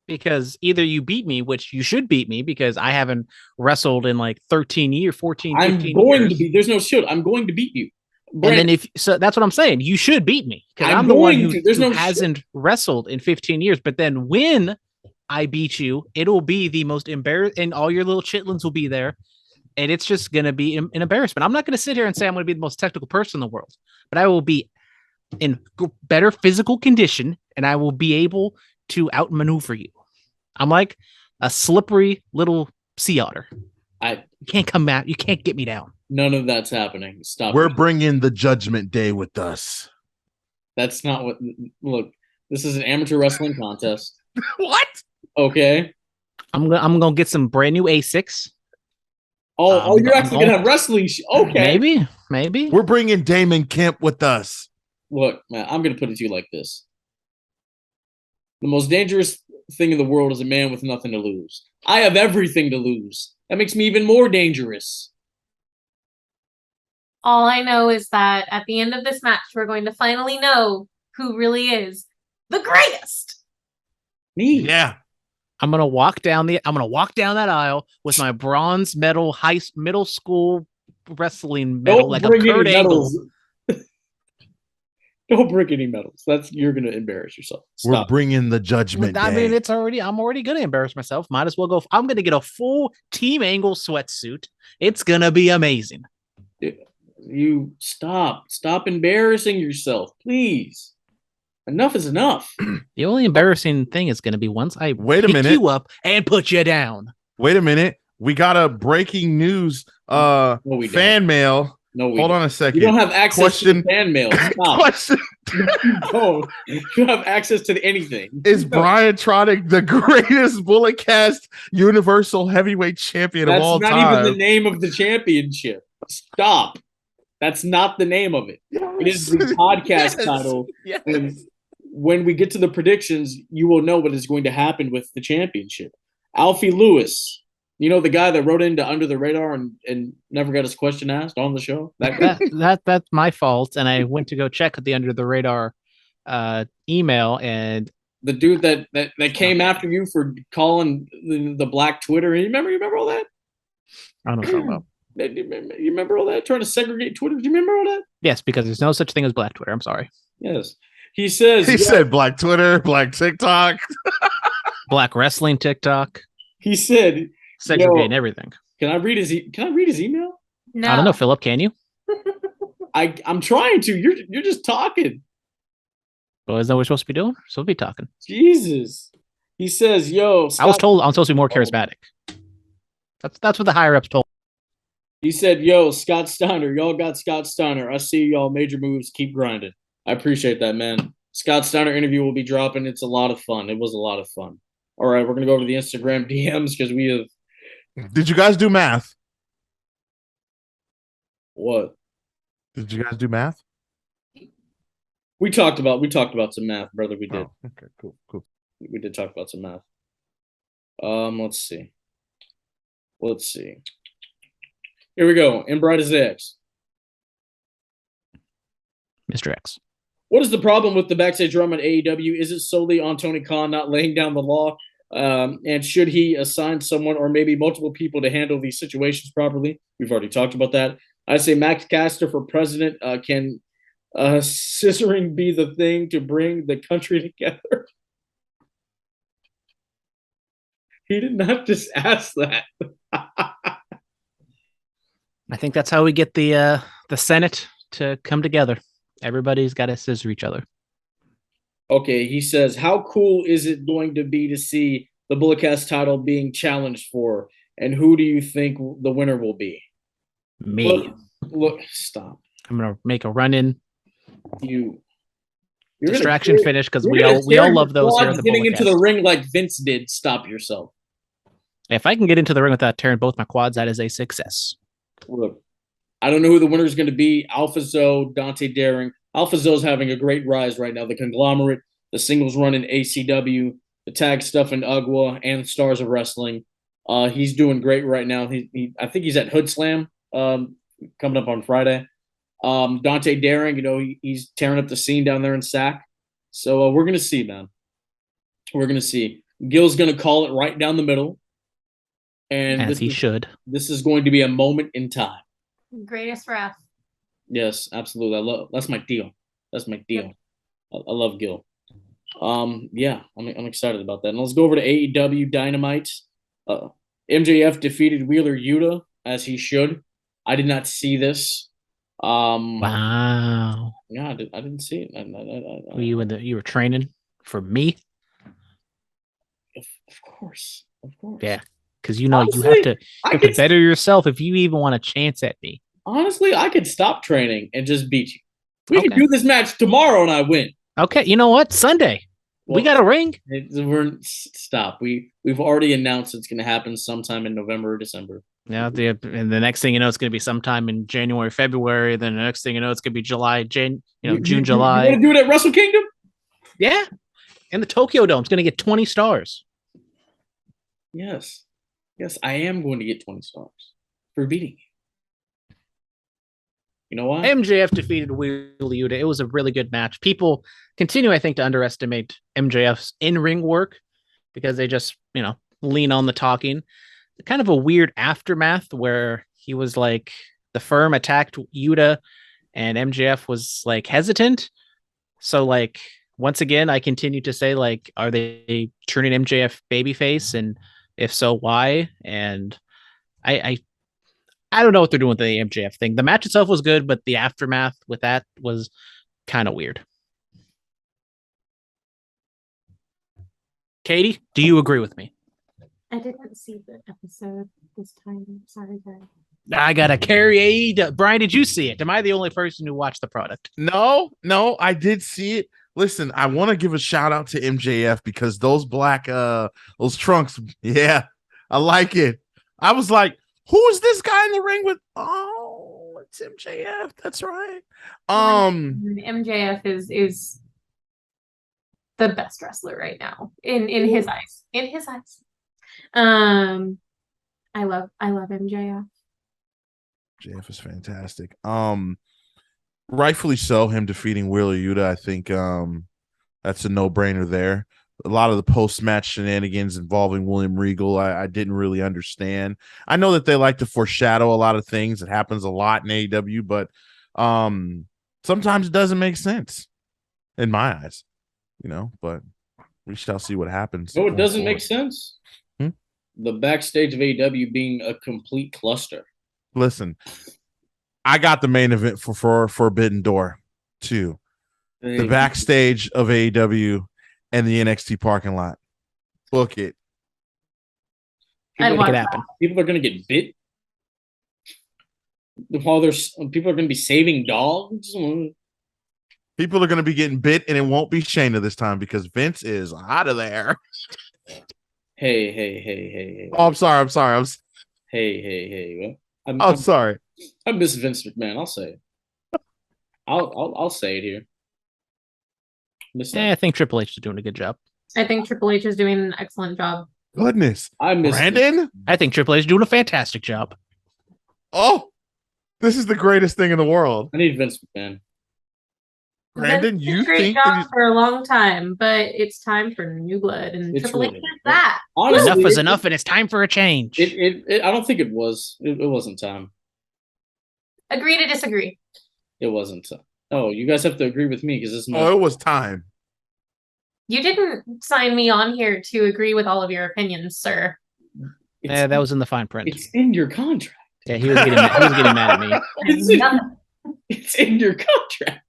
Because either you beat me, which you should beat me because I haven't wrestled in like 13 years, 14, 15 years. I'm going to beat. There's no should. I'm going to beat you. Brent, and then that's what I'm saying. You should beat me because I'm the one who hasn't wrestled in 15 years. But then when I beat you, it'll be the most embarrassing, and all your little chitlins will be there. And it's just going to be an embarrassment. I'm not going to sit here and say I'm going to be the most technical person in the world, but I will be in better physical condition and I will be able to outmaneuver you. I'm like a slippery little sea otter. You can't come out. You can't get me down. None of that's happening. Stop. We're bringing the Judgment Day with us. That's not what. Look, this is an amateur wrestling contest. What? Okay. I'm gonna get some brand new Asics. You're actually gonna have wrestling. Okay. Maybe. We're bringing Damon Kemp with us. Look, man, I'm gonna put it to you like this: The most dangerous thing in the world is a man with nothing to lose. I have everything to lose. That makes me even more dangerous. All I know is that at the end of this match, we're going to finally know who really is the greatest. Me. Yeah. I'm gonna walk down that aisle with my bronze medal middle school wrestling medal, Don't like a bring any Kurt Angle. medals. Don't bring any medals. You're gonna embarrass yourself. We're Stop. bringing the judgment I day. mean, I'm already gonna embarrass myself. Might as well go. I'm gonna get a full Team Angle sweatsuit. It's gonna be amazing. You stop embarrassing yourself, please. Enough is enough. The only embarrassing thing is gonna be once I Wait a pick minute. you up and put you down. Wait a minute. We got a breaking news we fan don't. mail. No, we Hold don't. on a second. You don't have access to the fan mail. Stop. Question. You don't. You have access to anything. Is No. Brian Tronic the greatest Bullet Cast Universal Heavyweight Champion of all That's time? not even the name of the championship. Stop. That's not the name of it. It is the podcast title. Yes. When we get to the predictions, you will know what is going to happen with the championship. Alfie Lewis, you know, the guy that wrote into Under the Radar and never got his question asked on the show? That's my fault. And I went to go check the Under the Radar email, and the dude that came after you for calling the black Twitter. You remember all that? I don't know about. You remember all that? Trying to segregate Twitter? Do you remember all that? Yes, because there's no such thing as black Twitter. I'm sorry. Yes. He said black Twitter, black TikTok, black wrestling TikTok. He said segregating everything. Can I read his email? No. I don't know, Phillip. Can you? I'm trying to. You're just talking. Well, isn't that what we're supposed to be doing? So we'll be talking. Jesus. He says, "Yo, Scott, I was told I'm supposed to be more charismatic." That's what the higher ups told. He said, "Yo, Scott Steiner, y'all got Scott Steiner. I see y'all major moves. Keep grinding." I appreciate that, man. Scott Steiner interview will be dropping. It's a lot of fun. It was a lot of fun. All right, we're gonna go over to the Instagram DMs because we have. Did you guys do math? What? Did you guys do math? We talked about some math, brother. We did. Oh, okay, cool. We did talk about some math. Let's see. Here we go. In Bright as X. Mr. X. What is the problem with the backstage drama at AEW? Is it solely on Tony Khan not laying down the law? And should he assign someone or maybe multiple people to handle these situations properly? We've already talked about that. I say Max Caster for president. Can scissoring be the thing to bring the country together? He did not just ask that. I think that's how we get the Senate to come together. Everybody's got to scissor each other. Okay, he says, how cool is it going to be to see the Bulletcast title being challenged for? And who do you think the winner will be? Me. Look, stop. I'm gonna make a run in. You're distraction finish because we all love those here at the getting into Bulletcast. the ring like Vince did. Stop yourself. If I can get into the ring without tearing both my quads, that is a success. Look, I don't know who the winner is going to be. Alpha Zoe, Dante Daring. Alpha Zoe's having a great rise right now. The conglomerate, the singles run in ACW, the tag stuff in UGWA, and Stars of Wrestling. He's doing great right now. I think he's at Hood Slam coming up on Friday. Dante Daring, he's tearing up the scene down there in SAC. So we're going to see, man. We're going to see. Gil's going to call it right down the middle. And as he should. This is going to be a moment in time. Greatest ref. Yes, absolutely. That's my deal. That's my deal. I love Gil. Yeah, I'm excited about that. And let's go over to AEW Dynamite. MJF defeated Wheeler Yuta as he should. I did not see this. Wow. Yeah, I didn't see it. You were training for me? Of course. Yeah, because honestly, you have to better yourself if you even want a chance at me. Honestly, I could stop training and just beat you. We can do this match tomorrow and I win. Okay, you know what? Sunday. We got a ring. Stop. We've already announced it's going to happen sometime in November or December. Yeah, and the next thing you know, it's going to be sometime in January, February. Then the next thing you know, it's going to be July, June, July. You want to do it at Wrestle Kingdom? Yeah. And the Tokyo Dome's going to get 20 stars. Yes. Yes, I am going to get 20 stars for beating you. You know why? MJF defeated Wheeler Yuta. It was a really good match. People continue, I think, to underestimate MJF's in-ring work because they just, lean on the talking. Kind of a weird aftermath where he was like, the firm attacked Yuta and MJF was like hesitant. So like, once again, I continue to say, like, are they turning MJF babyface? And if so, why? And I don't know what they're doing with the MJF thing. The match itself was good, but the aftermath with that was kind of weird. Katie, do you agree with me? I didn't see the episode this time. Sorry, guys. I gotta carry AEW. Brian, did you see it? Am I the only person who watched the product? No, I did see it. Listen, I want to give a shout out to MJF because those black those trunks, yeah, I like it. I was like, who is this guy in the ring with? Oh, it's MJF. That's right. MJF is the best wrestler right now in his eyes. In his eyes. I love MJF. MJF is fantastic. Rightfully so, him defeating Wheeler Yuta. I think that's a no-brainer there. A lot of the post-match shenanigans involving William Regal, I didn't really understand. I know that they like to foreshadow a lot of things. It happens a lot in AEW, but sometimes it doesn't make sense in my eyes, but we shall see what happens. No, it doesn't make sense. The backstage of AEW being a complete cluster. Listen, I got the main event for Forbidden Door too. The backstage of AEW and the NXT parking lot. Book it. Make it happen. People are going to get bit. While people are going to be saving dogs. People are going to be getting bit, and it won't be Shayna this time because Vince is out of there. Hey. Oh, I'm sorry. Hey. I'm sorry. I miss Vince McMahon. I'll say it. I'll say it here. I think Triple H is doing a good job. I think Triple H is doing an excellent job. Goodness. I miss Brandon? I think Triple H is doing a fantastic job. Oh, this is the greatest thing in the world. I need Vince McMahon. Brandon, you think job for a long time, but it's time for new blood, and Triple H did that. Honestly, enough is enough, and it's time for a change. I don't think it was. It wasn't time. Agree to disagree. It wasn't. Oh, you guys have to agree with me because this. It was time. You didn't sign me on here to agree with all of your opinions, sir. Yeah, that was in the fine print. It's in your contract. Yeah, he was getting mad at me. It's in your contract.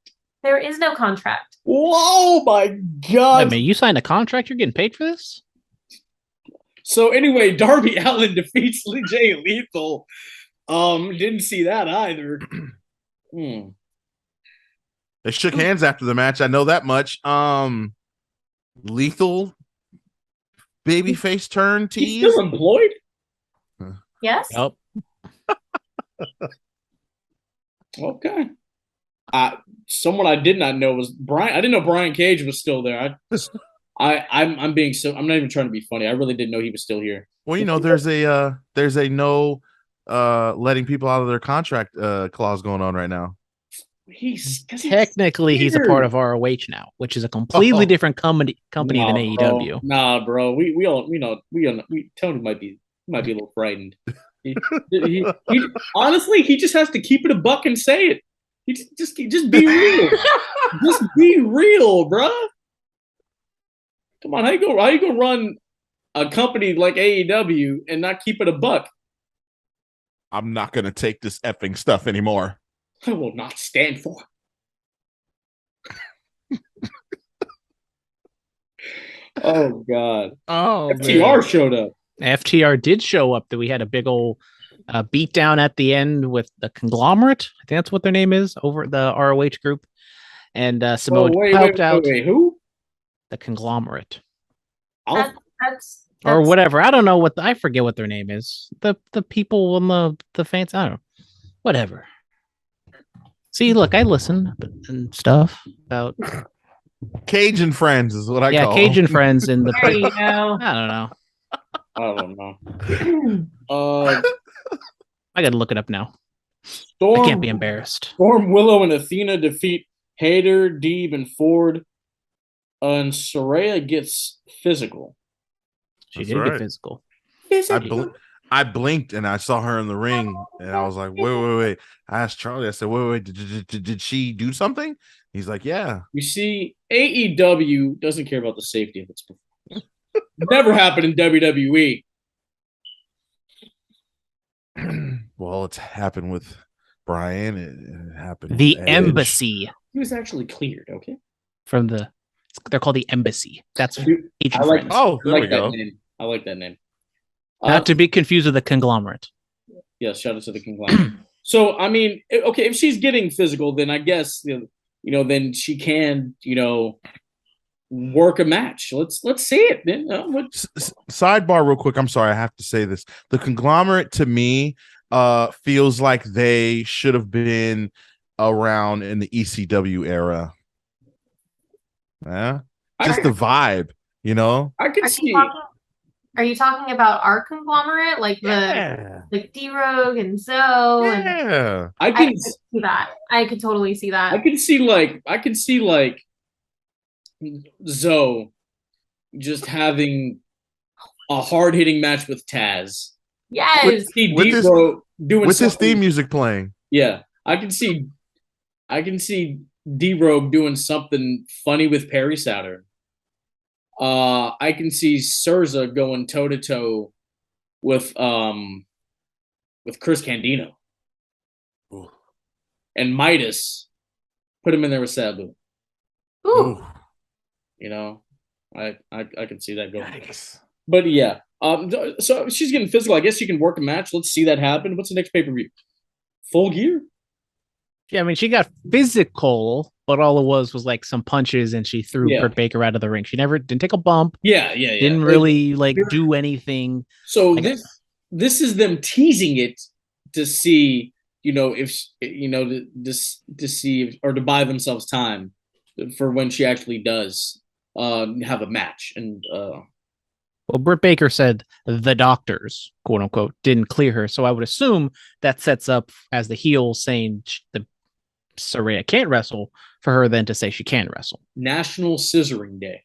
There is no contract. Whoa, my God. I mean, you signed a contract? You're getting paid for this? So anyway, Darby Allin defeats Jay Lethal. Didn't see that either. They shook hands after the match. I know that much. Lethal babyface turn tease. He's still employed? Yes. Yep. Okay. Someone I did not know was Brian. I didn't know Brian Cage was still there. I'm being I'm not even trying to be funny. I really didn't know he was still here. Well, there's a no letting people out of their contract clause going on right now. He's a part of ROH now, which is a completely different company than AEW. Nah, bro. We Tony might be a little frightened. He honestly, he just has to keep it a buck and say it. He just be real. Just be real, bro. Come on, how you go run a company like AEW and not keep it a buck? I'm not gonna take this effing stuff anymore. I will not stand for it. Oh God. Oh, FTR showed up. FTR did show up. That we had a big old beatdown at the end with the Conglomerate. I think that's what their name is over the ROH group. And Samoa helped out. Wait, who? The Conglomerate. That's or whatever. I don't know I forget what their name is. The people on the fans. I don't know. Whatever. See, look, I listen and stuff about Cajun friends is what I Yeah, call Cajun them. friends in the. There you go. I don't know. I don't know. I gotta look it up now. I Storm, can't be embarrassed. Storm, Willow, and Athena defeat Hader, Deeb, and Ford. And Soraya gets physical. She That's did right. get physical. I blinked and I saw her in the ring, and I was like, wait. I asked Charlie, I said, wait, did she do something? He's like, yeah. You see, AEW doesn't care about the safety of its performance. Never happened in WWE. Well, it's happened with Brian. It happened The with Edge. embassy He was actually cleared, okay? from the. They're called the embassy. That's Dude, Cajun I like, friends. Oh, I there like we that go. name. I like that name. Not to be confused with the conglomerate. Yeah, shout out to the conglomerate. So, I mean, okay, if she's getting physical, then I guess then she can, work a match. Let's see it. Then Sidebar, real quick. I'm sorry, I have to say this. The conglomerate to me feels like they should have been around in the ECW era. Yeah, just the vibe, I could Are see. are you talking about our conglomerate, like like D-Rogue and Zoe? And Yeah. I I can could see that. I could totally see that. I can see like Zoe just having a hard hitting match with Taz. Yes. See With this- D-Bro doing With his something- theme music playing. Yeah, I can see D-Rogue doing something funny with Perry Saturn. I can see Surza going toe to toe with Chris Candido. Ooh. And Midas, put him in there with Sabu. Ooh. I can see that going. Yikes. But yeah, so she's getting physical. I guess she can work a match. Let's see that happen. What's the next pay-per-view? Full Gear? Yeah, I mean, she got physical, but all it was like some punches, and she threw Yeah. Britt Baker out of the ring. She didn't take a bump. Yeah. Didn't really do anything. So Like, this is them teasing it to see, if to see or to buy themselves time for when she actually does have a match. And Well, Britt Baker said the doctors, quote unquote, didn't clear her. So I would assume that sets up as the heel saying the Saraya can't wrestle for her then to say she can wrestle. National Scissoring Day.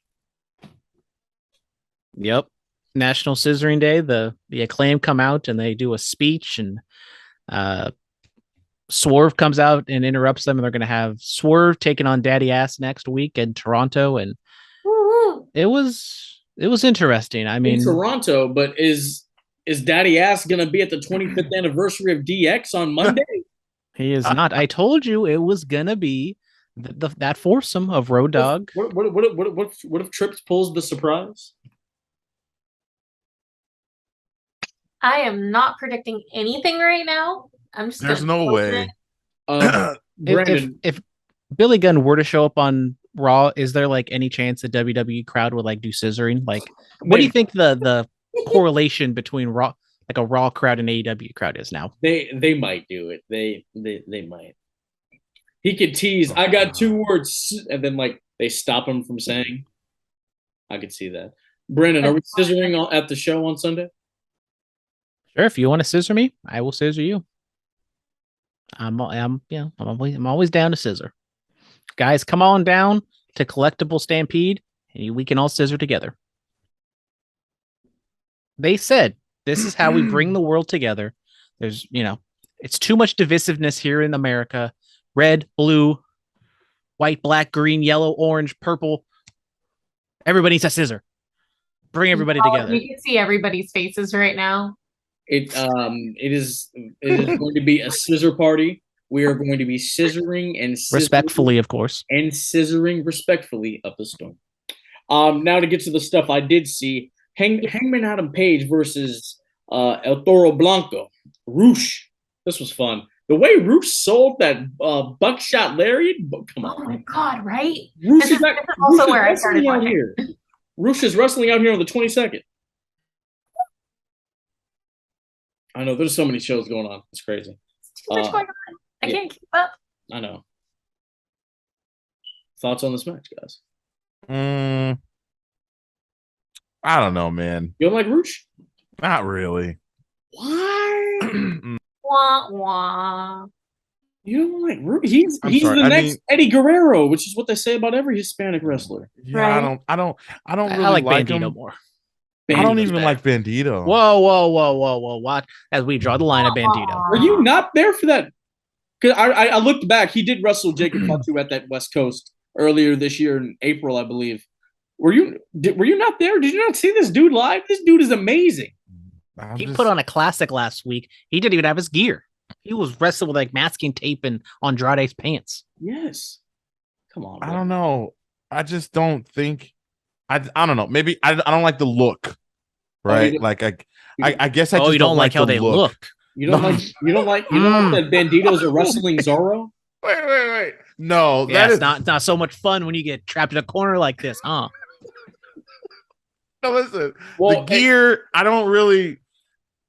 Yep. National Scissoring Day. The Acclaim come out and they do a speech, and Swerve comes out and interrupts them, and they're going to have Swerve taking on Daddy Ass next week in Toronto. And Woo-hoo. it was interesting. I mean, In Toronto, but is Daddy Ass gonna be at the 25th anniversary of DX on Monday? he is not. I told you it was gonna be that foursome of Road Dogg. What if Trips pulls the surprise? I am not predicting anything right now. I'm just There's gonna no go with way. it. Brandon, If Billy Gunn were to show up on Raw, is there like any chance the WWE crowd would like do scissoring? Like, what do you think the correlation between Raw, like a Raw crowd and AEW crowd is now? they might do it. They might. He could tease. I got 2 words, and then like they stop him from saying. I could see that. Brandon, are we scissoring at the show on Sunday? Sure, if you want to scissor me, I will scissor you. I'm always down to scissor. Guys, come on down to Collectible Stampede, and we can all scissor together. They said this is how we bring the world together. There's, it's too much divisiveness here in America. Red, blue, white, black, green, yellow, orange, purple. Everybody needs a scissor. Bring everybody together. You can see everybody's faces right now. It is going to be a scissor party. We are going to be scissoring and Respectfully, of course. and scissoring respectfully up the storm. Now to get to the stuff I did see, Hangman Adam Page versus El Toro Blanco. Roosh. This was fun. The way Roosh sold that buckshot lariat, come Oh on. my god, right? Roosh This is also where I started out watching. here. Roosh is wrestling out here on the 22nd. I know there's so many shows going on. It's crazy. Too much going on. I yeah. can't keep up. I know. Thoughts on this match, guys? Mm, I don't know, man. You don't like Roosh? Not really. Why? Wah, wah. You don't like Roosh? He's I'm he's sorry. the I next mean, Eddie Guerrero, which is what they say about every Hispanic wrestler. yeah, Right. I don't I really like like Bandito him. more. I don't Bandito's even better. like Bandito. Whoa! What? As we draw the line of Bandito. Were you not there for that? Because I looked back. He did wrestle Jacob Fatu at that West Coast earlier this year in April, I believe. Were you not there? Did you not see this dude live? This dude is amazing. He put on a classic last week. He didn't even have his gear. He was wrestling with like masking tape and Andrade's pants. Yes. Come on. I Bro. don't know. I just don't think. I don't know. Maybe I don't like the look. Right? Like I guess I just you don't like how the they look. You don't like that Banditos are wrestling Zorro? Wait. No, Yeah, that it's is not so much fun when you get trapped in a corner like this, huh? no. Listen, Well, the gear. I don't really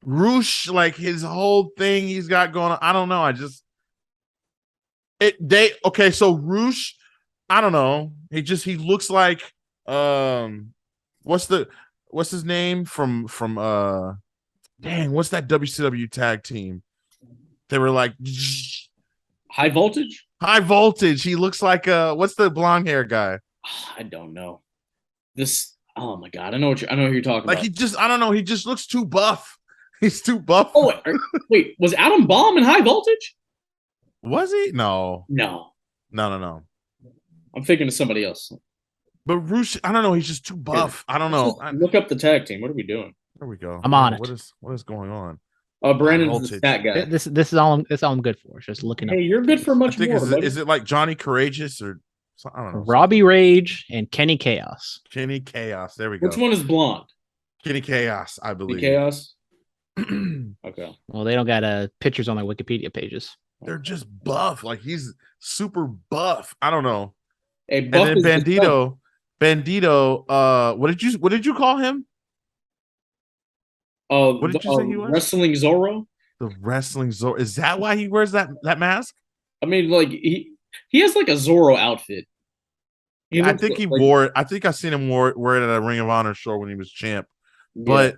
Roosh like his whole thing he's got going on. I don't know. Okay. So Roosh, I don't know. He looks like what's his name from what's that WCW tag team? They were like High Voltage? High Voltage. He looks like what's the blonde hair guy? I don't know. Oh my god, I know who you're talking Like about. I don't know, he just looks too buff. He's too buff. Oh wait, was Adam Baum in High Voltage? Was he? No. No. I'm thinking of somebody else. But Roosh, I don't know, he's just too buff. I don't know. Look up the tag team. What are we doing? There we go. I'm on it. What is going on? Brandon's the stat guy. This is all I'm good for. It's just looking up. Hey, you're good for much more. Is it like Johnny Courageous or I don't know. Robbie Rage and Kenny Chaos. Kenny Chaos. There we go. Which one is blonde? Kenny Chaos, I believe. Chaos. Okay. Well, they don't got pictures on their Wikipedia pages. They're just buff. Like he's super buff. I don't know. Hey, buff and then Bandito. What did you call him? Oh, what did you say he was? Wrestling Zorro. The wrestling Zorro. Is that why he wears that mask? I mean, like he has like a Zorro outfit. I think he wore it. I think I seen him wear it at a Ring of Honor show when he was champ. Yeah. But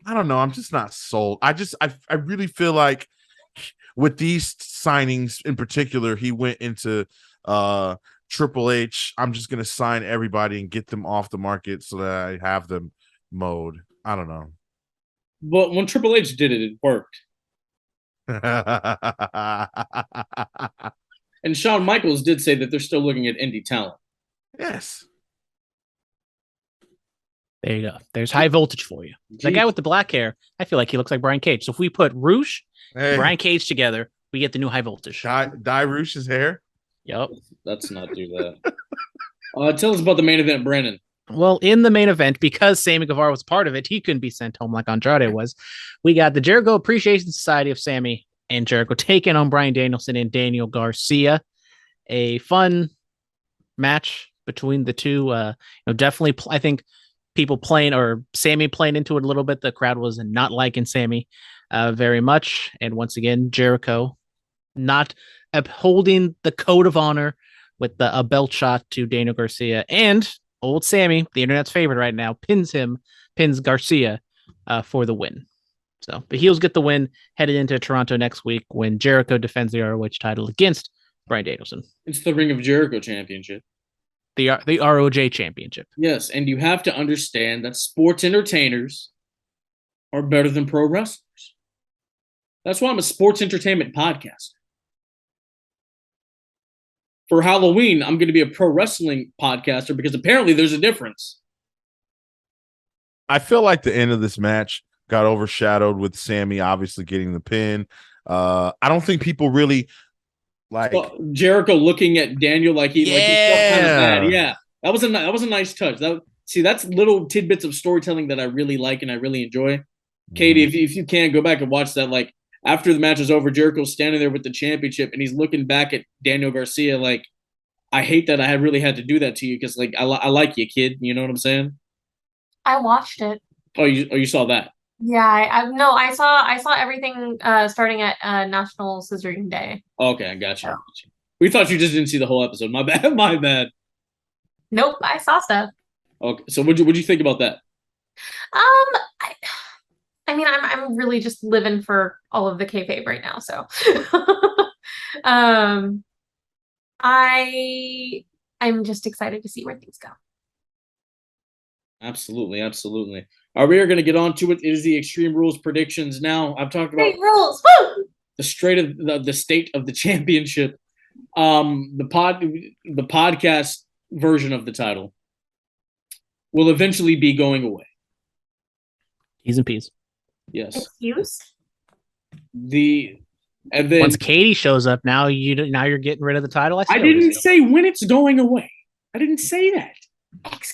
I don't know. I'm just not sold. I really feel like with these signings in particular, he went into Triple H. I'm just gonna sign everybody and get them off the market so that I have them mode. I don't know. But when Triple H did it, it worked. And Shawn Michaels did say that they're still looking at indie talent. Yes. There you go. There's High Voltage for you. The guy with the black hair, I feel like he looks like Brian Cage. So if we put Roosh and Brian Cage together, we get the new High Voltage. Dye Roosh's hair? Yep. Let's not do that. Tell us about the main event, Brandon. Well, in the main event, because Sammy Guevara was part of it, he couldn't be sent home like Andrade was. We got the Jericho Appreciation Society of Sammy and Jericho taking on Bryan Danielson and Daniel Garcia. A fun match between the two. Definitely, I think people playing or Sammy playing into it a little bit. The crowd was not liking Sammy very much. And once again, Jericho not upholding the code of honor with a belt shot to Daniel Garcia, and old Sammy, the internet's favorite right now, pins Garcia for the win. So the heels get the win, headed into Toronto next week when Jericho defends the ROH title against Bryan Danielson. It's the Ring of Jericho Championship. The ROJ Championship. Yes, and you have to understand that sports entertainers are better than pro wrestlers. That's why I'm a sports entertainment podcaster. For Halloween, I'm going to be a pro wrestling podcaster because apparently there's a difference. I feel like the end of this match got overshadowed with Sammy obviously getting the pin. I don't think people really like Jericho looking at Daniel like he felt kind of bad. Yeah, that was a nice touch. That's little tidbits of storytelling that I really like and I really enjoy. Katie, if you can go back and watch that, like after the match is over, Jericho's standing there with the championship and he's looking back at Daniel Garcia like, I hate that I really had to do that to you because like I like you, kid. You know what I'm saying? I watched it. Oh, you saw that? Yeah, I saw everything starting at National Scissoring Day. Okay, I got you. We thought you just didn't see the whole episode. My bad. Nope, I saw stuff. Okay, so what'd you think about that? I mean, I'm really just living for all of the kayfabe right now, so um, I'm just excited to see where things go. Absolutely, absolutely. All right, we are going to get on to it. It is the Extreme Rules predictions now. I've talked about Great rules, woo! the state of the championship. The podcast version of the title will eventually be going away. T's and P's. Yes. Excuse? And then Once Katie shows up, now you're getting rid of the title. I didn't say when it's going away. I didn't say that.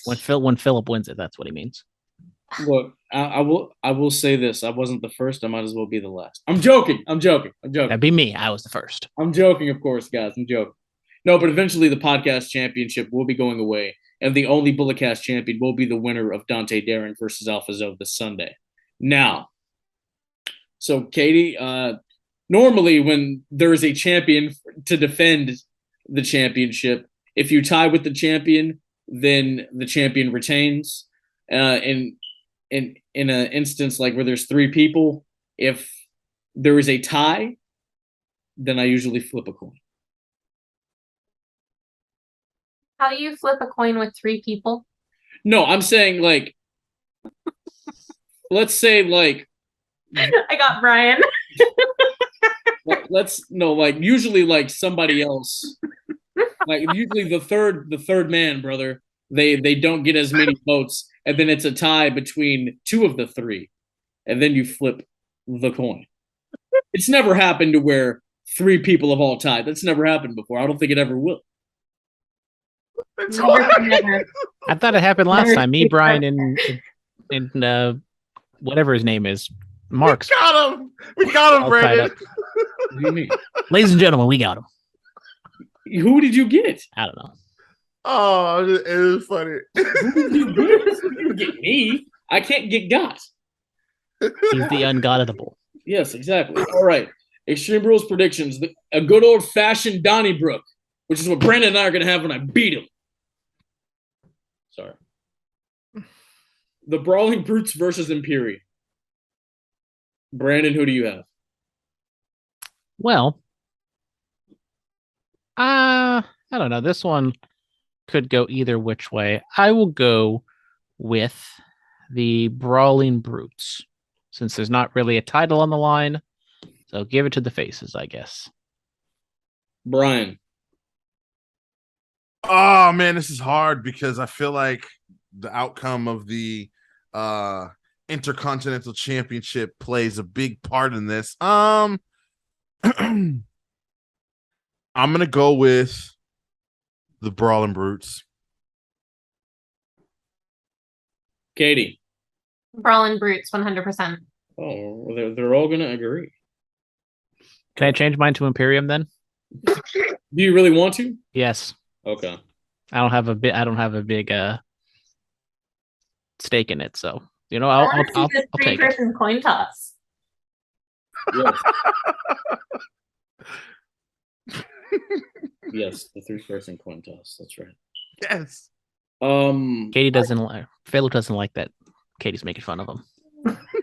When Phillip wins it, that's what he means. Look, I will say this. I wasn't the first. I might as well be the last. I'm joking. That'd be me. I was the first. I'm joking, of course, guys. I'm joking. No, but eventually the podcast championship will be going away, and the only Bulletcast champion will be the winner of Dante Daring versus Alpha Zoe this Sunday. Now, so Katie, normally when there is a champion to defend the championship, if you tie with the champion, then the champion retains. In an instance like where there's three people, if there is a tie, then I usually flip a coin. How do you flip a coin with three people? No, I'm saying like, let's say like, I got Brian. usually like somebody else, like usually the third man, brother, they don't get as many votes, and then it's a tie between two of the three, and then you flip the coin. It's never happened to where three people have all tied. That's never happened before. I don't think it ever will. Never. I thought it happened last time. Me, Brian, and whatever his name is, Marks. We got him, Brandon. What do you mean? Ladies and gentlemen, we got him. Who did you get? I don't know. Oh, it is funny. Who did you get? You didn't get me. I can't get got. He's the ungottable. Yes, exactly. All right. Extreme Rules predictions. A good old fashioned Donnybrook, which is what Brandon and I are going to have when I beat him. Sorry. The Brawling Brutes versus Imperi. Brandon, who do you have? Well, I don't know. This one could go either which way. I will go with the Brawling Brutes, since there's not really a title on the line. So give it to the faces, I guess. Brian. Oh man, this is hard because I feel like the outcome of the Intercontinental Championship plays a big part in this. I'm gonna go with the Brawling Brutes. Katie. Brawling Brutes, 100%. Oh, they're all gonna agree. Can I change mine to Imperium then? Do you really want to? Yes. Okay. I don't have a big stake in it, so I'll take it. Three-person coin toss. Yes. Yes, the 3-person coin toss. That's right. Yes. Katie doesn't like. Phillip doesn't like that. Katie's making fun of him.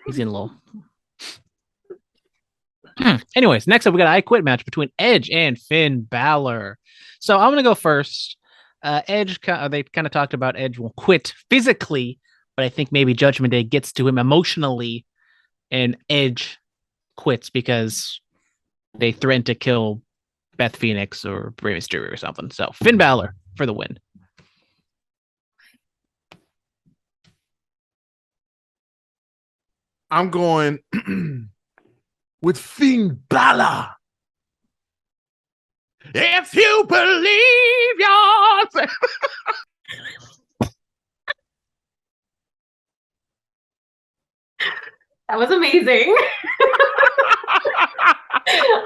He's in low. Anyways, next up we got an I Quit match between Edge and Finn Balor. So I'm gonna go first. Edge, they kind of talked about Edge will quit physically, but I think maybe Judgment Day gets to him emotionally, and Edge quits because they threatened to kill Beth Phoenix or Rey Mysterio or something. So Finn Balor for the win. I'm going with Finn Balor. If you believe yourself. That was amazing.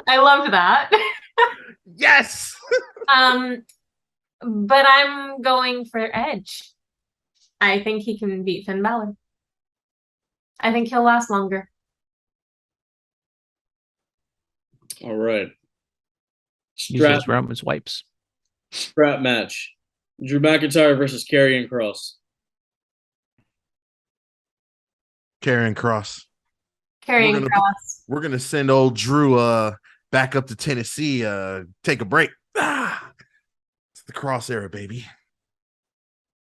I loved that. Yes. But I'm going for Edge. I think he can beat Finn Balor. I think he'll last longer. All right. Use those Roman's wipes. Strap match. Drew McIntyre versus Karrion Kross. Karrion Kross. Carrying Cross. We're gonna send old Drew back up to Tennessee. Take a break. It's the Cross era, baby.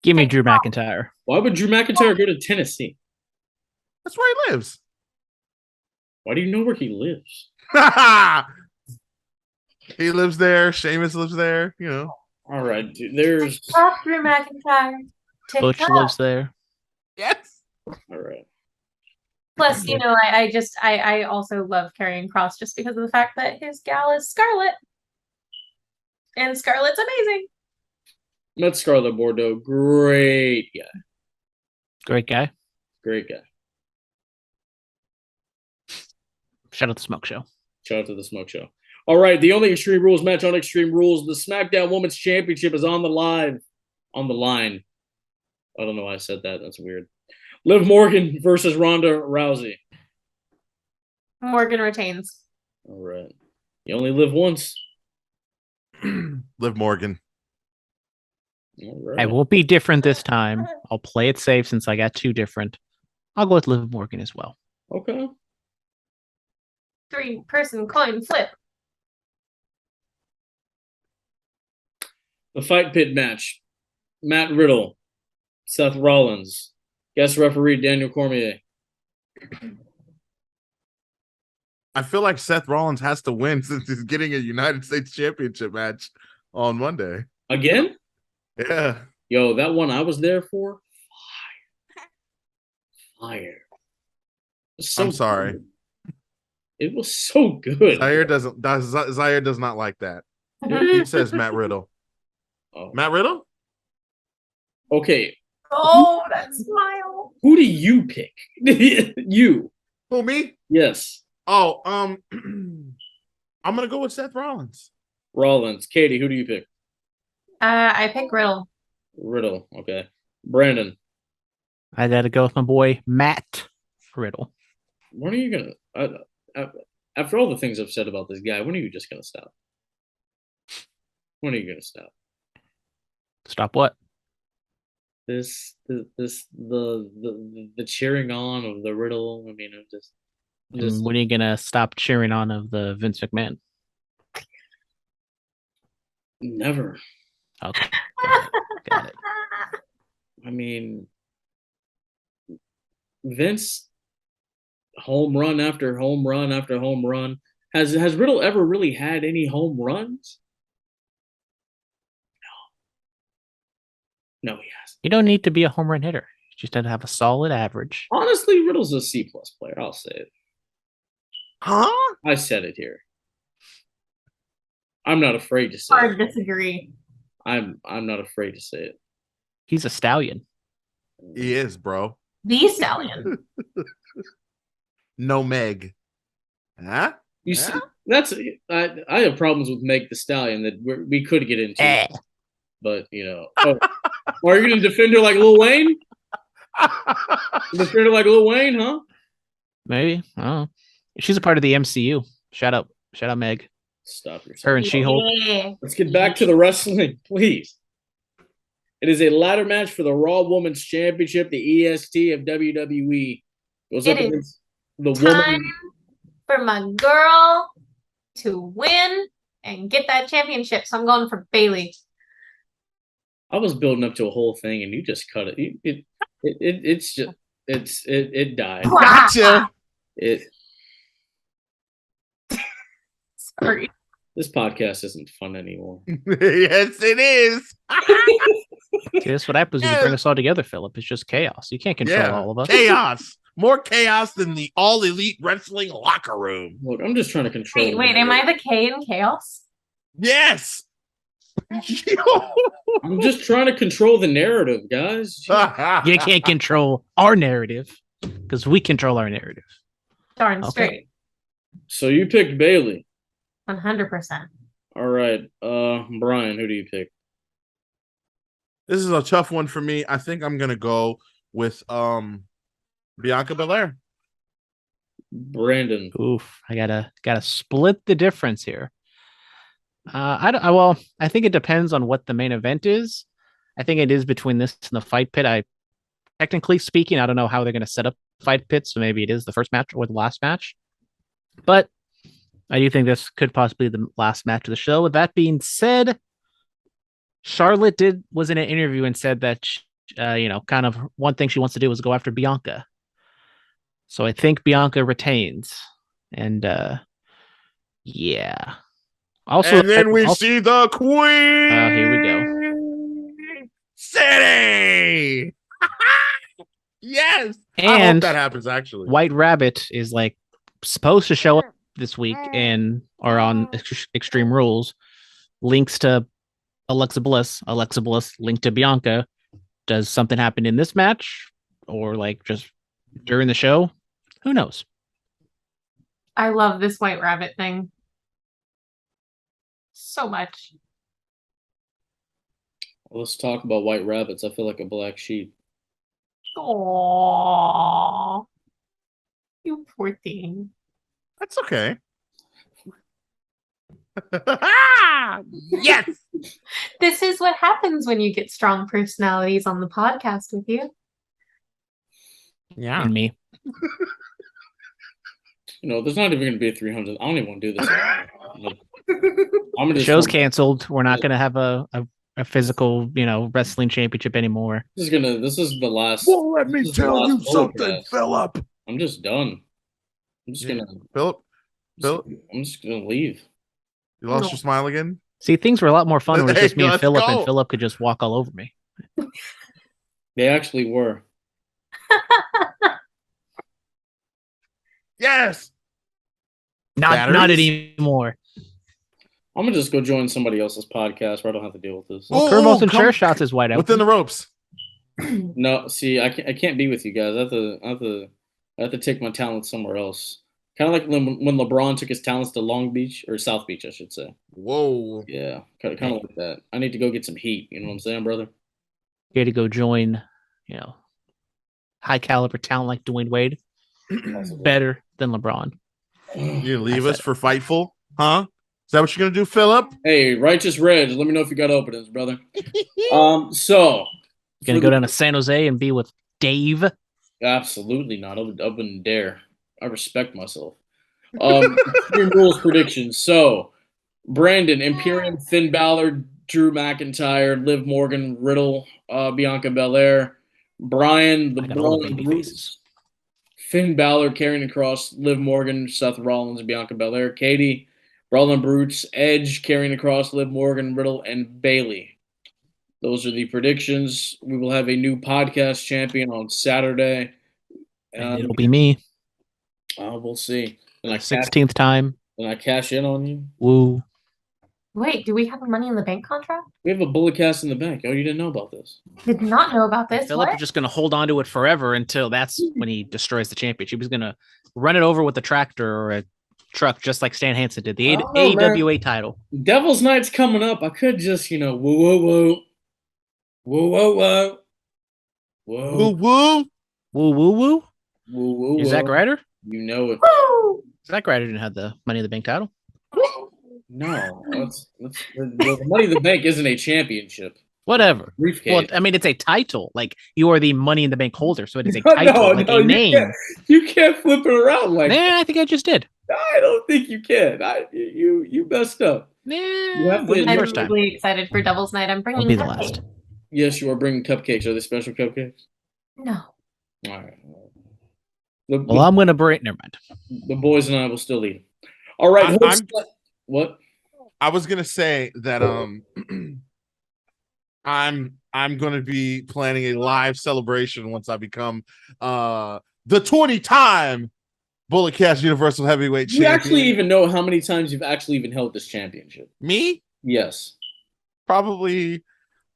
Give me Drew McIntyre. Why would Drew McIntyre go to Tennessee? That's where he lives. Why do you know where he lives? He lives there. Sheamus lives there. You know. All right, dude, there's. Top Drew McIntyre. Butch TikTok. lives there. Yes. All right. Plus, you know, I also love Karrion Kross just because of the fact that his gal is Scarlett. And Scarlett's amazing. Met Scarlett Bordeaux. Great guy. Great guy. Great guy. Shout out the Smoke Show. Shout out to the Smoke Show. All right, the only Extreme Rules match on Extreme Rules. The SmackDown Women's Championship is on the line. I don't know why I said that. That's weird. Liv Morgan versus Ronda Rousey. Morgan retains. All right. You only live once. Liv Morgan. All right. I won't be different this time. I'll play it safe since I got two different. I'll go with Liv Morgan as well. Okay. 3-person coin flip. The Fight Pit match. Matt Riddle. Seth Rollins. Guest referee Daniel Cormier. I feel like Seth Rollins has to win since he's getting a United States Championship match on Monday. Again? Yeah. Yo, that one I was there for. Fire. So I'm sorry. good. It was so good. Zaire does not like that. He says Matt Riddle. Oh. Matt Riddle? Okay. Oh, that smile. Who do you pick? You. Who, me? Yes. Oh, I'm gonna go with Seth Rollins. Rollins. Katie, who do you pick? I pick Riddle. Riddle. Okay. Brandon. I got to go with my boy Matt Riddle. When are you gonna? After all the things I've said about this guy, when are you just gonna stop? When are you gonna stop? Stop what? The cheering on of the Riddle. I mean, I'm just And when are you gonna stop cheering on of the Vince McMahon? never. Okay, got it. I mean, Vince, home run after home run after home run. Has Riddle ever really had any home runs? No, he hasn't. You don't need to be a home run hitter. You just have to have a solid average. Honestly, Riddle's a C+ player. I'll say it. Huh? I said it here. I'm not afraid to say Hard it. disagree. I'm not afraid to say it. He's a stallion. He is, bro. The Stallion. No Meg. Huh? You see, that's I have problems with Meg the Stallion that we could get into, but you know, are you going to defend her like Lil Wayne? Defend her like Lil Wayne, huh? Maybe. I don't know. She's a part of the MCU. Shout out Meg. Stop yourself. Her and She-Hulk. Yeah. Let's get back to the wrestling, please. It is a ladder match for the Raw Women's Championship, the EST of WWE. Goes up It is against the time woman. for my girl to win and get that championship. So I'm going for Bailey. I was building up to a whole thing, and you just cut it. It died. Gotcha. Sorry. This podcast isn't fun anymore. Yes, it is. See, that's what happens when you bring us all together, Phillip. It's just chaos. You can't control all of us. Chaos. More chaos than the All Elite Wrestling locker room. Look, I'm just trying to control. Wait, am I the K in chaos? Yes. I'm just trying to control the narrative, guys. You can't control our narrative because we control our narrative. Darn Okay. straight. So you picked Bailey. 100%. All right. Brian, who do you pick? This is a tough one for me. I think I'm gonna go with Bianca Belair. Brandon. Oof, I gotta split the difference here. I think it depends on what the main event is. I think it is between this and the fight pit. Technically speaking, I don't know how they're going to set up fight pits, so maybe it is the first match or the last match. But I do think this could possibly be the last match of the show. With that being said, Charlotte was in an interview and said that kind of one thing she wants to do is go after Bianca. So I think Bianca retains, and yeah. Also, and then we see the Queen. Here we go. City. Yes. And I hope that happens. Actually, White Rabbit is like supposed to show up this week or on Extreme Rules. Links to Alexa Bliss linked to Bianca. Does something happen in this match or like just during the show? Who knows? I love this White Rabbit thing so much. Well, let's talk about white rabbits. I feel like a black sheep. Aww. You poor thing. that's okay. Yes. This is what happens when you get strong personalities on the podcast with you. Yeah. And me. There's not even going to be a 300. I don't even want to do this. The show's canceled. We're not going to have a physical, wrestling championship anymore. This is the last. Well, let me tell you something, Phillip. I'm just done. I'm just gonna. Phillip. I'm just gonna leave. You lost your smile again? See, things were a lot more fun when it was just me and Let's Phillip, go. and Phillip could just walk all over me. They actually were. Yes. Not Batteries? anymore. I'm gonna just go join somebody else's podcast where I don't have to deal with this. Well, Oh, Curvos and come- Chair Shots is wide open. Within the ropes. No, see, I can't be with you guys. I have to take my talents somewhere else. Kind of like when LeBron took his talents to Long Beach or South Beach, I should say. Whoa. Yeah, kind of like that. I need to go get some heat. You know what I'm saying, brother? You had to go join, high caliber talent like Dwayne Wade. Better than LeBron. You leave us for Fightful? Huh? Is that what you're gonna do, Phillip? Hey, Righteous Reg, let me know if you got openings, brother. So Gonna go down to San Jose and be with Dave. absolutely not. I wouldn't dare. I respect myself. Extreme Rules predictions. So, Brandon, Imperium, Finn Balor, Drew McIntyre, Liv Morgan, Riddle, Bianca Belair, Brian, the I got all the Braun baby Brutes, faces. Finn Balor, Karrion Kross, Liv Morgan, Seth Rollins, Bianca Belair, Katie, Brawlin Brutes, Edge, Karrion Kross, Liv Morgan, Riddle, and Bailey. Those are the predictions. We will have a new podcast champion on Saturday. And it'll be me. We'll see. And I 16th time. cash in on you. Woo. Wait, do we have a Money in the Bank contract? We have a bullet cast in the bank. Oh, you didn't know about this? Did not know about this. Phillip What? is just going to hold on to it forever until that's when he destroys the championship. He's going to run it over with a tractor or a truck, just like Stan Hansen did. The I don't know, man. AWA title. Devil's Night's coming up. I could just, woo, woo, woo. Woo, woo, woo. Whoa. Woo woo. Woo, woo, woo. Woo, woo, Is Zack woo. Ryder? You know it. Woo! Zack Ryder didn't have the Money in the Bank title. No. The Money in the Bank isn't a championship. Whatever. Briefcase. Well, I mean, it's a title. Like, you are the Money in the Bank holder, so it is a No, title, like a you name. can't- You can't flip it around like that. I think I just did. I don't think you can. You messed up. have to- Wasn't the I'm first time. really excited for Devil's Night. I'm bringing I'll be the cupcakes. last. Yes, you are bringing cupcakes. Are they special cupcakes? No. All right. Well, I'm going to bring. Never mind. The boys and I will still eat. All right. What? I was gonna say that I'm gonna be planning a live celebration once I become the 20-time Bullet Cast Universal Heavyweight Do you Champion. actually even know how many times you've actually even held this championship? Me? Yes. Probably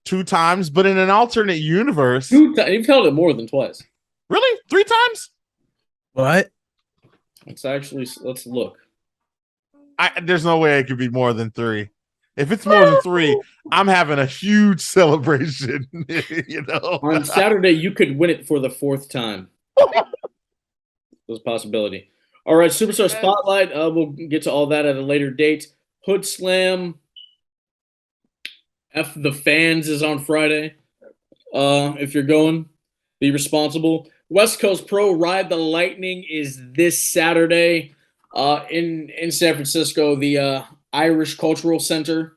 2 times, but in an alternate universe. You've held it more than twice. Really? 3 times? What? Let's look. There's no way it could be more than 3. If it's more than 3, I'm having a huge celebration. On Saturday, you could win it for the 4th time. There's a possibility. All right, Superstar Spotlight. We'll get to all that at a later date. Hood Slam. F the Fans is on Friday. if you're going, be responsible. West Coast Pro Ride the Lightning is this Saturday in San Francisco, the Irish Cultural Center.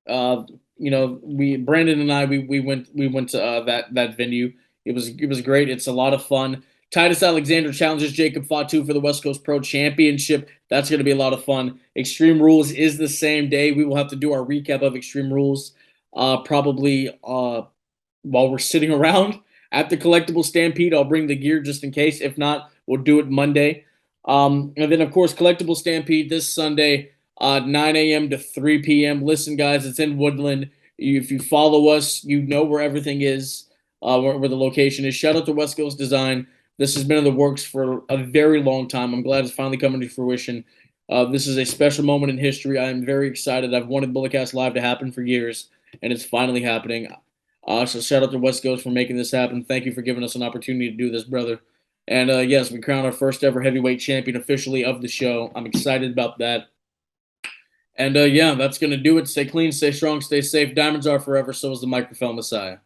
Brandon and I we went to that venue. It was great. It's a lot of fun. Titus Alexander challenges Jacob Fatu for the West Coast Pro Championship. That's going to be a lot of fun. Extreme Rules is the same day. We will have to do our recap of Extreme Rules probably while we're sitting around at the Collectible Stampede. I'll bring the gear just in case. If not, we'll do it Monday. And then, of course, Collectible Stampede this Sunday, 9 a.m. to 3 p.m. Listen, guys, it's in Woodland. If you follow us, you know where everything is, where the location is. Shout out to West Coast Design. This has been in the works for a very long time. I'm glad it's finally coming to fruition. This is a special moment in history. I am very excited. I've wanted Bulletcast Live to happen for years, and it's finally happening. So shout out to West Coast for making this happen. Thank you for giving us an opportunity to do this, brother. And yes, we crowned our first ever heavyweight champion officially of the show. I'm excited about that. And yeah, that's going to do it. Stay clean, stay strong, stay safe. Diamonds are forever. So is the Microphone Messiah.